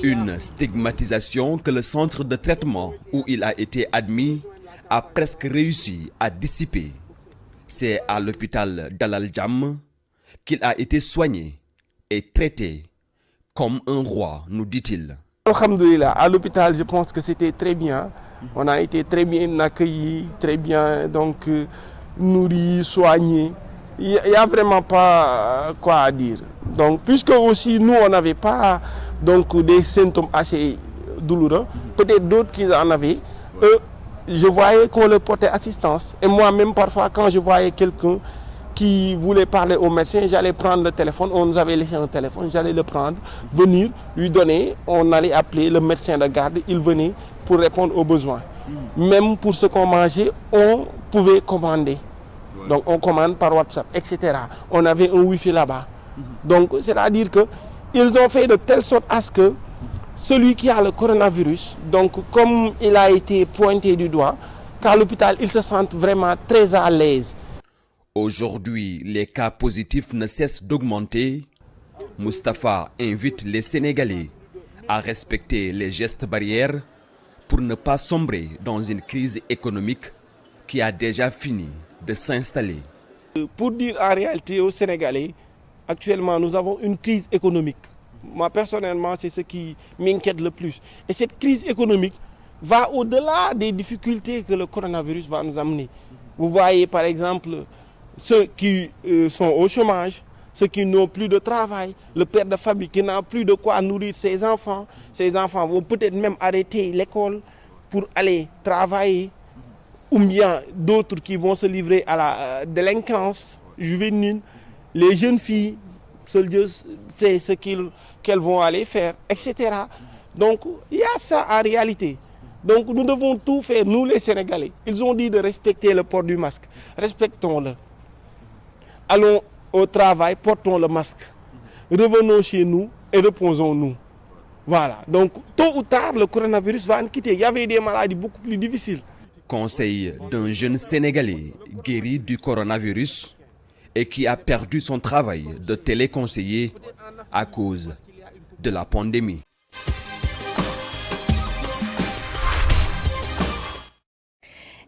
Une stigmatisation que le centre de traitement où il a été admis a presque réussi à dissiper. C'est à l'hôpital d'Al Jam qu'il a été soigné et traité comme un roi, nous dit-il. Alhamdoulilah, à l'hôpital, je pense que c'était très bien. On a été très bien accueillis, très bien donc nourris, soignés. Il n'y a vraiment pas quoi à dire. Donc, puisque aussi nous, on n'avait pas donc, des symptômes assez douloureux, peut-être d'autres qui en avaient, eux, je voyais qu'on leur portait assistance. Et moi-même, parfois, quand je voyais quelqu'un qui voulait parler au médecin, j'allais prendre le téléphone, on nous avait laissé un téléphone, j'allais le prendre, venir, lui donner, on allait appeler le médecin de garde, il venait pour répondre aux besoins. Même pour ce qu'on mangeait, on pouvait commander. Donc on commande par WhatsApp, etc. On avait un Wi-Fi là-bas. Donc c'est-à-dire qu'ils ont fait de telle sorte à ce que celui qui a le coronavirus, donc comme il a été pointé du doigt, qu'à l'hôpital, ils se sentent vraiment très à l'aise. Aujourd'hui, les cas positifs ne cessent d'augmenter. Mustapha invite les Sénégalais à respecter les gestes barrières pour ne pas sombrer dans une crise économique qui a déjà fini de s'installer. Pour dire en réalité aux Sénégalais, actuellement nous avons une crise économique. Moi personnellement, c'est ce qui m'inquiète le plus. Et cette crise économique va au-delà des difficultés que le coronavirus va nous amener. Vous voyez par exemple ceux qui sont au chômage, ceux qui n'ont plus de travail, le père de famille qui n'a plus de quoi nourrir ses enfants. Ces enfants vont peut-être même arrêter l'école pour aller travailler, ou bien d'autres qui vont se livrer à la délinquance juvénile. Les jeunes filles, seul Dieu sait ce qu'elles vont aller faire, etc. Donc il y a ça en réalité. Donc nous devons tout faire, nous les Sénégalais. Ils ont dit de respecter le port du masque. Respectons-le. Allons au travail, portons le masque. Revenons chez nous et reposons-nous. Voilà. Donc tôt ou tard, le coronavirus va nous quitter. Il y avait des maladies beaucoup plus difficiles. Conseil d'un jeune Sénégalais guéri du coronavirus et qui a perdu son travail de téléconseiller à cause de la pandémie.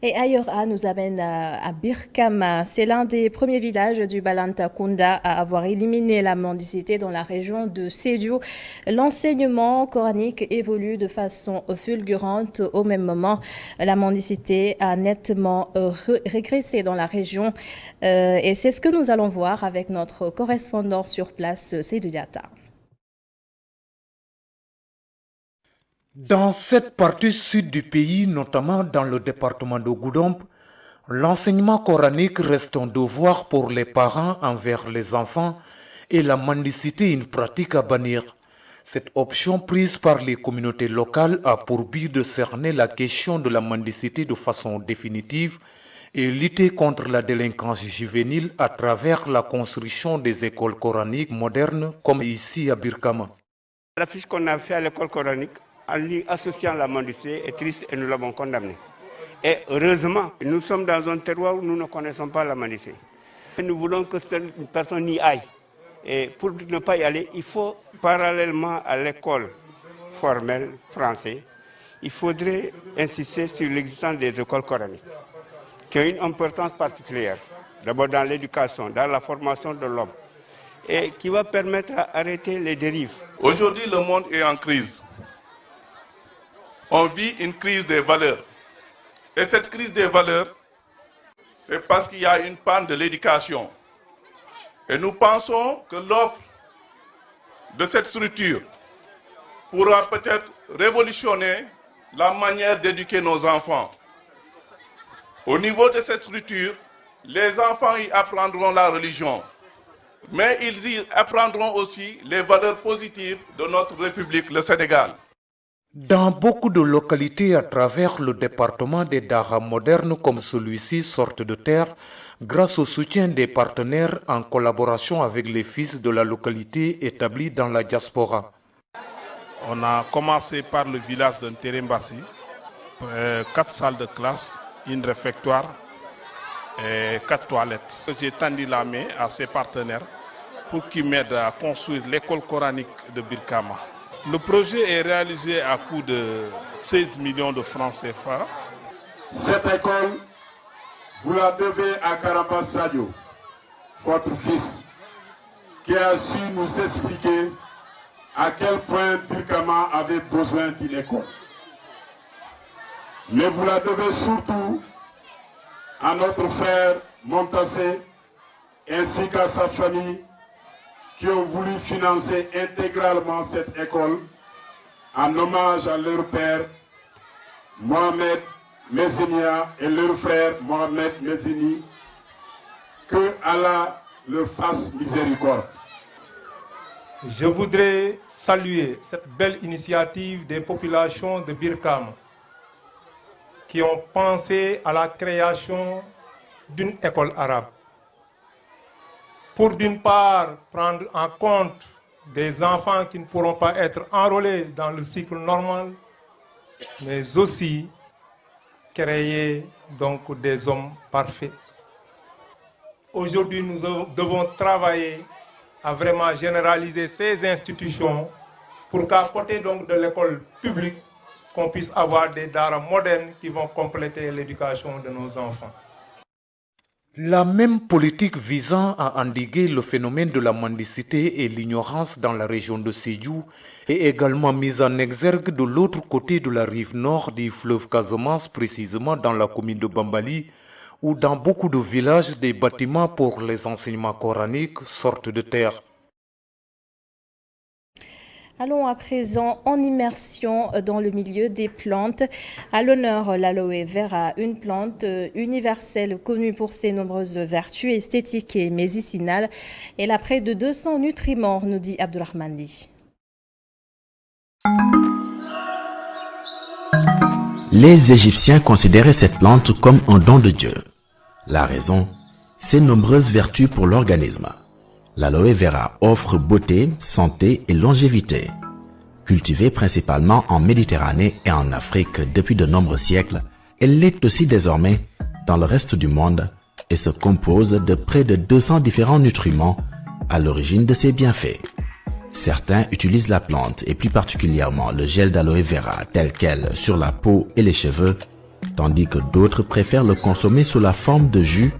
Et ailleurs, nous amène à Birkama. C'est l'un des premiers villages du Balantakunda à avoir éliminé la mendicité dans la région de Sédhiou. L'enseignement coranique évolue de façon fulgurante. Au même moment, la mendicité a nettement régressé dans la région. Et c'est ce que nous allons voir avec notre correspondant sur place, Seydou Diatta. Dans cette partie sud du pays, notamment dans le département de Goudomp, l'enseignement coranique reste un devoir pour les parents envers les enfants et la mendicité une pratique à bannir. Cette option prise par les communautés locales a pour but de cerner la question de la mendicité de façon définitive et lutter contre la délinquance juvénile à travers la construction des écoles coraniques modernes comme ici à Birkama. L'affiche qu'on a fait à l'école coranique en lui associant la mendicité est triste et nous l'avons condamné. Et heureusement, nous sommes dans un terroir où nous ne connaissons pas la mendicité. Nous voulons que une personne y aille. Et pour ne pas y aller, il faut, parallèlement à l'école formelle française, il faudrait insister sur l'existence des écoles coraniques, qui ont une importance particulière, d'abord dans l'éducation, dans la formation de l'homme, et qui va permettre d'arrêter les dérives. Aujourd'hui, le monde est en crise. On vit une crise des valeurs. Et cette crise des valeurs, c'est parce qu'il y a une panne de l'éducation. Et nous pensons que l'offre de cette structure pourra peut-être révolutionner la manière d'éduquer nos enfants. Au niveau de cette structure, les enfants y apprendront la religion, mais ils y apprendront aussi les valeurs positives de notre République, le Sénégal. Dans beaucoup de localités à travers le département, des daras modernes comme celui-ci sortent de terre grâce au soutien des partenaires en collaboration avec les fils de la localité établis dans la diaspora. On a commencé par le village de Nterembassi, 4 salles de classe, une réfectoire et 4 toilettes. J'ai tendu la main à ces partenaires pour qu'ils m'aident à construire l'école coranique de Birkama. Le projet est réalisé à coût de 16 millions de francs CFA. Cette école, vous la devez à Karamba Sadio, votre fils, qui a su nous expliquer à quel point Birkama avait besoin d'une école. Mais vous la devez surtout à notre frère Montassé ainsi qu'à sa famille, qui ont voulu financer intégralement cette école en hommage à leur père Mohamed Mezenia et leur frère Mohamed Mezini, que Allah leur fasse miséricorde. Je voudrais saluer cette belle initiative des populations de Birkama qui ont pensé à la création d'une école arabe, pour d'une part prendre en compte des enfants qui ne pourront pas être enrôlés dans le cycle normal, mais aussi créer donc des hommes parfaits. Aujourd'hui, nous devons travailler à vraiment généraliser ces institutions pour qu'à côté donc de l'école publique, qu'on puisse avoir des daras modernes qui vont compléter l'éducation de nos enfants. La même politique visant à endiguer le phénomène de la mendicité et l'ignorance dans la région de Sédhiou est également mise en exergue de l'autre côté de la rive nord du fleuve Casamance, précisément dans la commune de Bambali, où dans beaucoup de villages, des bâtiments pour les enseignements coraniques sortent de terre. Allons à présent en immersion dans le milieu des plantes. À l'honneur, l'aloe vera, une plante universelle connue pour ses nombreuses vertus esthétiques et médicinales. Elle a près de 200 nutriments, nous dit Abdulrahmani. Les Égyptiens considéraient cette plante comme un don de Dieu. La raison, ses nombreuses vertus pour l'organisme. L'aloe vera offre beauté, santé et longévité. Cultivée principalement en Méditerranée et en Afrique depuis de nombreux siècles, elle l'est aussi désormais dans le reste du monde et se compose de près de 200 différents nutriments à l'origine de ses bienfaits. Certains utilisent la plante et plus particulièrement le gel d'aloe vera tel quel sur la peau et les cheveux, tandis que d'autres préfèrent le consommer sous la forme de jus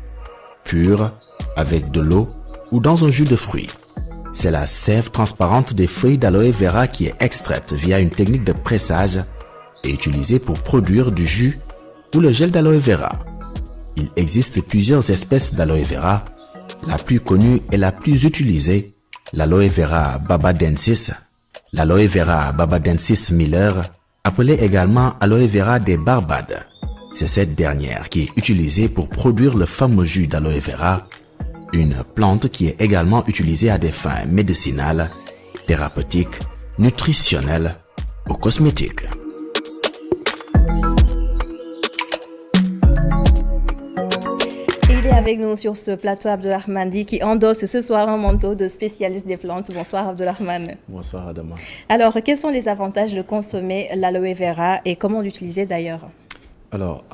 pur avec de l'eau ou dans un jus de fruits. C'est la sève transparente des feuilles d'aloe vera qui est extraite via une technique de pressage et utilisée pour produire du jus ou le gel d'aloe vera. Il existe plusieurs espèces d'aloe vera. La plus connue et la plus utilisée, l'aloe vera babadensis, l'aloe vera babadensis Miller, appelée également aloe vera des Barbades. C'est cette dernière qui est utilisée pour produire le fameux jus d'aloe vera, une plante qui est également utilisée à des fins médicinales, thérapeutiques, nutritionnelles ou cosmétiques. Il est avec nous sur ce plateau Abdulrahmani qui endosse ce soir un manteau de spécialiste des plantes. Bonsoir Abdulrahman. Bonsoir Adama. Alors, quels sont les avantages de consommer l'aloe vera et comment l'utiliser d'ailleurs? Alors,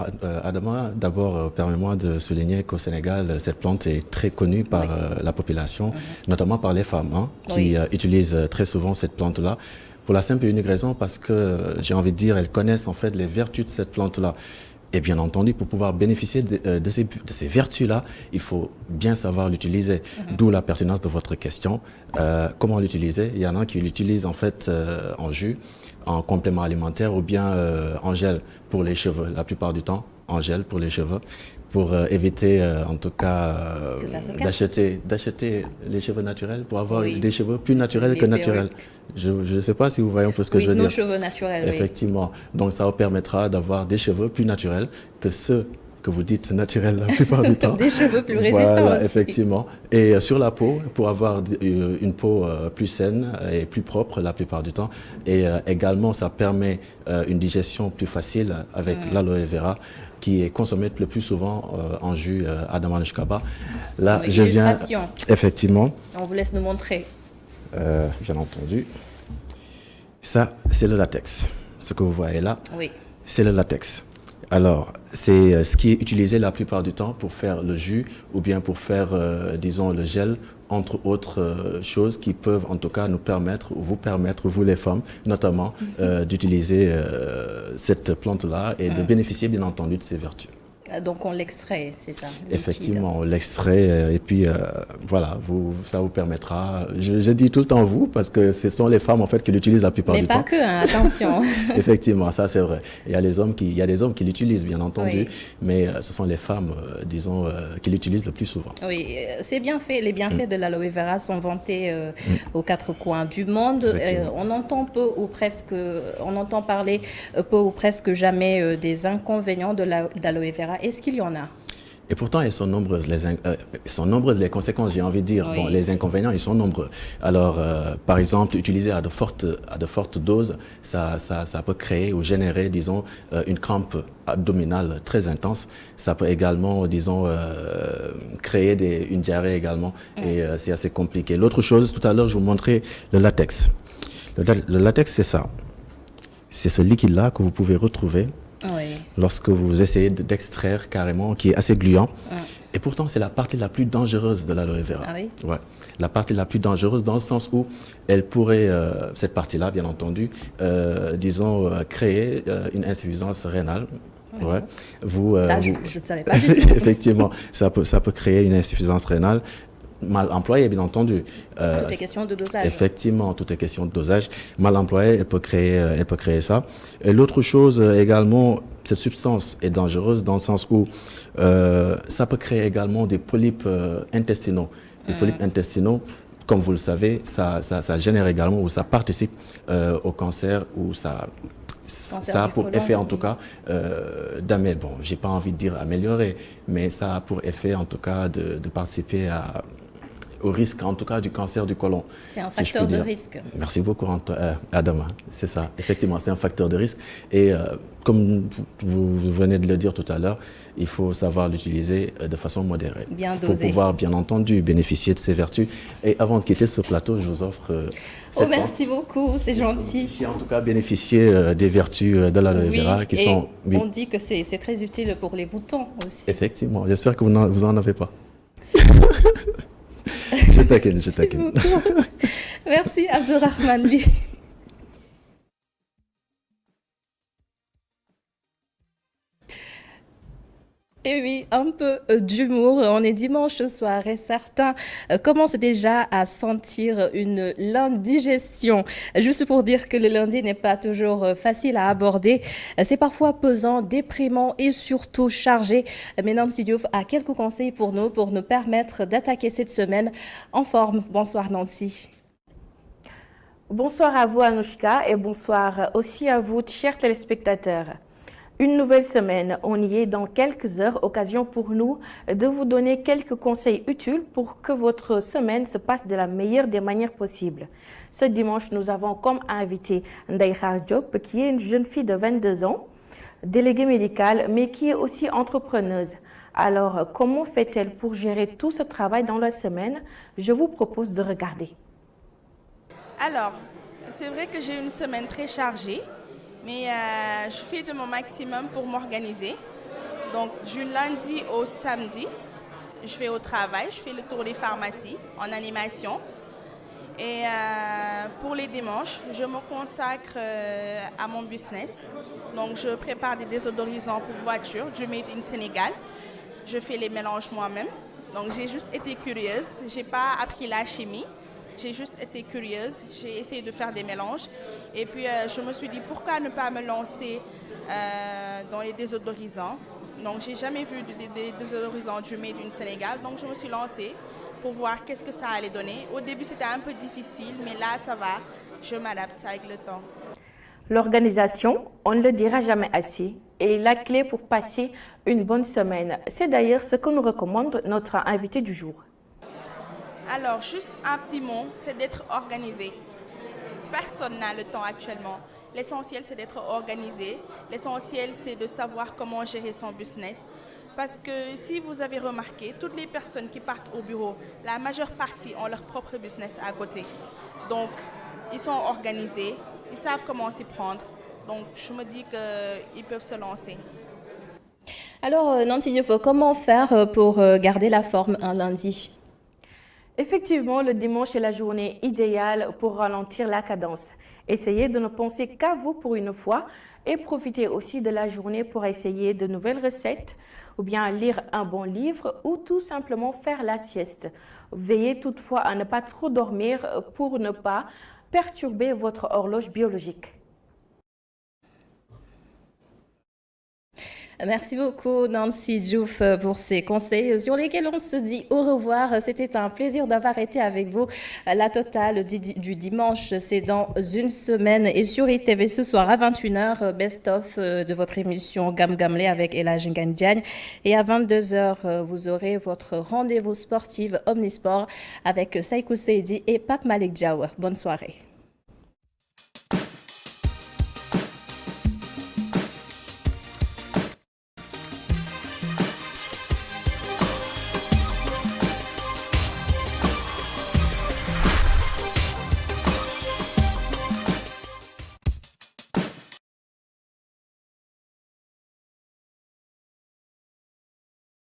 Adama, d'abord, permets-moi de souligner qu'au Sénégal, cette plante est très connue par la population, notamment par les femmes, qui utilisent très souvent cette plante-là, pour la simple et unique raison parce que, j'ai envie de dire, elles connaissent en fait les vertus de cette plante-là. Et bien entendu, pour pouvoir bénéficier de ces vertus-là, il faut bien savoir l'utiliser. D'où la pertinence de votre question. Comment l'utiliser? Il y en a qui l'utilisent en fait en jus, en complément alimentaire ou bien en gel pour les cheveux. La plupart du temps, en gel pour les cheveux, pour éviter en tout cas d'acheter les cheveux naturels, pour avoir des cheveux plus naturels que naturels. Je ne sais pas si vous voyez un peu ce que je veux dire. Nos cheveux naturels, effectivement. Donc ça vous permettra d'avoir des cheveux plus naturels que ceux que vous dites naturels la plupart du temps. Des cheveux plus résistants voilà, aussi. effectivement. Et sur la peau, pour avoir une peau plus saine et plus propre la plupart du temps. Et également, ça permet une digestion plus facile avec l'aloe vera, qui est consommée le plus souvent en jus à Damanushkaba. Là, je viens... Effectivement. On vous laisse nous montrer. Bien entendu. Ça, c'est le latex. Ce que vous voyez là, c'est le latex. Alors, c'est ce qui est utilisé la plupart du temps pour faire le jus ou bien pour faire, disons, le gel, entre autres choses qui peuvent en tout cas nous permettre, ou vous permettre, vous les femmes notamment, d'utiliser cette plante-là et de bénéficier bien entendu de ses vertus. Donc on l'extrait, c'est ça? Effectivement, on l'extrait et puis voilà, ça vous permettra, je dis tout le temps vous, parce que ce sont les femmes en fait qui l'utilisent la plupart du temps. Mais pas que, hein, attention. Effectivement, ça c'est vrai. Il y a des hommes qui l'utilisent bien entendu, mais ce sont les femmes, disons, qui l'utilisent le plus souvent. Oui, c'est bien fait. Les bienfaits de l'aloe vera sont vantés aux quatre coins du monde. On entend parler peu ou presque jamais des inconvénients de l'aloe vera. Est-ce qu'il y en a? Et pourtant, elles sont nombreuses les conséquences, j'ai envie de dire. Bon, les inconvénients, ils sont nombreux. Alors, par exemple, utiliser à de fortes doses, ça peut créer ou générer, disons, une crampe abdominale très intense. Ça peut également, disons, créer une diarrhée également. Et c'est assez compliqué. L'autre chose, tout à l'heure, je vous montrais le latex. Le latex, c'est ça. C'est ce liquide-là que vous pouvez retrouver lorsque vous essayez d'extraire carrément, qui est assez gluant. Et pourtant, c'est la partie la plus dangereuse de l'aloe vera. Ah oui? Ouais. La partie la plus dangereuse dans le sens où elle pourrait, cette partie-là, bien entendu, disons, créer une insuffisance rénale Ouais. Je ne savais pas du tout. Effectivement, ça peut créer une insuffisance rénale. Mal employée, bien entendu. Tout est question de dosage. Effectivement, tout est question de dosage. Mal employée, elle peut créer ça. Et l'autre chose également, cette substance est dangereuse dans le sens où ça peut créer également des polypes intestinaux. Les polypes intestinaux, comme vous le savez, ça génère également ou ça participe au cancer ou ça a pour effet en tout cas d'améliorer, bon, j'ai pas envie de dire améliorer, mais ça a pour effet en tout cas de participer au risque en tout cas du cancer du côlon. C'est un facteur de risque. Merci beaucoup Adama, c'est ça, effectivement c'est un facteur de risque et comme vous venez de le dire tout à l'heure, il faut savoir l'utiliser de façon modérée. Bien dosé. Pour pouvoir bien entendu bénéficier de ses vertus. Et avant de quitter ce plateau, je vous offre cette merci beaucoup, c'est gentil. Ici en tout cas bénéficier des vertus de l'aloe vera qui sont... Oui, on dit que c'est très utile pour les boutons aussi. Effectivement, j'espère que vous n'en avez pas. Je taquine. Merci Abdurrahman Ly. Et oui, un peu d'humour. On est dimanche ce soir et certains commencent déjà à sentir une l'indigestion. Juste pour dire que le lundi n'est pas toujours facile à aborder. C'est parfois pesant, déprimant et surtout chargé. Mais Nancy Diouf a quelques conseils pour nous permettre d'attaquer cette semaine en forme. Bonsoir Nancy. Bonsoir à vous Anouchka et bonsoir aussi à vous chers téléspectateurs. Une nouvelle semaine, on y est dans quelques heures, occasion pour nous de vous donner quelques conseils utiles pour que votre semaine se passe de la meilleure des manières possibles. Ce dimanche, nous avons comme invité Ndaïkhar Diop, qui est une jeune fille de 22 ans, déléguée médicale, mais qui est aussi entrepreneuse. Alors, comment fait-elle pour gérer tout ce travail dans la semaine? Je vous propose de regarder. Alors, c'est vrai que j'ai une semaine très chargée. Mais je fais de mon maximum pour m'organiser. Donc du lundi au samedi, je vais au travail, je fais le tour des pharmacies en animation. Et pour les dimanches, je me consacre à mon business. Donc je prépare des désodorisants pour voitures du Made in Sénégal. Je fais les mélanges moi-même. Donc j'ai juste été curieuse, je n'ai pas appris la chimie. J'ai juste été curieuse, j'ai essayé de faire des mélanges et puis je me suis dit pourquoi ne pas me lancer dans les désodorisants. Donc j'ai jamais vu des désodorisants du Made in Sénégal, donc je me suis lancée pour voir qu'est-ce que ça allait donner. Au début c'était un peu difficile, mais là ça va, je m'adapte avec le temps. L'organisation, on ne le dira jamais assez, est la clé pour passer une bonne semaine. C'est d'ailleurs ce que nous recommande notre invité du jour. Alors, juste un petit mot, c'est d'être organisé. Personne n'a le temps actuellement. L'essentiel, c'est d'être organisé. L'essentiel, c'est de savoir comment gérer son business. Parce que si vous avez remarqué, toutes les personnes qui partent au bureau, la majeure partie ont leur propre business à côté. Donc, ils sont organisés, ils savent comment s'y prendre. Donc, je me dis qu'ils peuvent se lancer. Alors, Nancy Diouf, comment faire pour garder la forme un lundi ? Effectivement, le dimanche est la journée idéale pour ralentir la cadence. Essayez de ne penser qu'à vous pour une fois et profitez aussi de la journée pour essayer de nouvelles recettes ou bien lire un bon livre ou tout simplement faire la sieste. Veillez toutefois à ne pas trop dormir pour ne pas perturber votre horloge biologique. Merci beaucoup Nancy Diouf pour ces conseils sur lesquels on se dit au revoir. C'était un plaisir d'avoir été avec vous. La totale du dimanche, c'est dans une semaine. Et sur ITV ce soir à 21h, best-of de votre émission Gam Gamle avec Ella Jingandiagne. Et à 22h, vous aurez votre rendez-vous sportif Omnisport avec Saïkou Seydi et Pape Malik Diaw. Bonne soirée.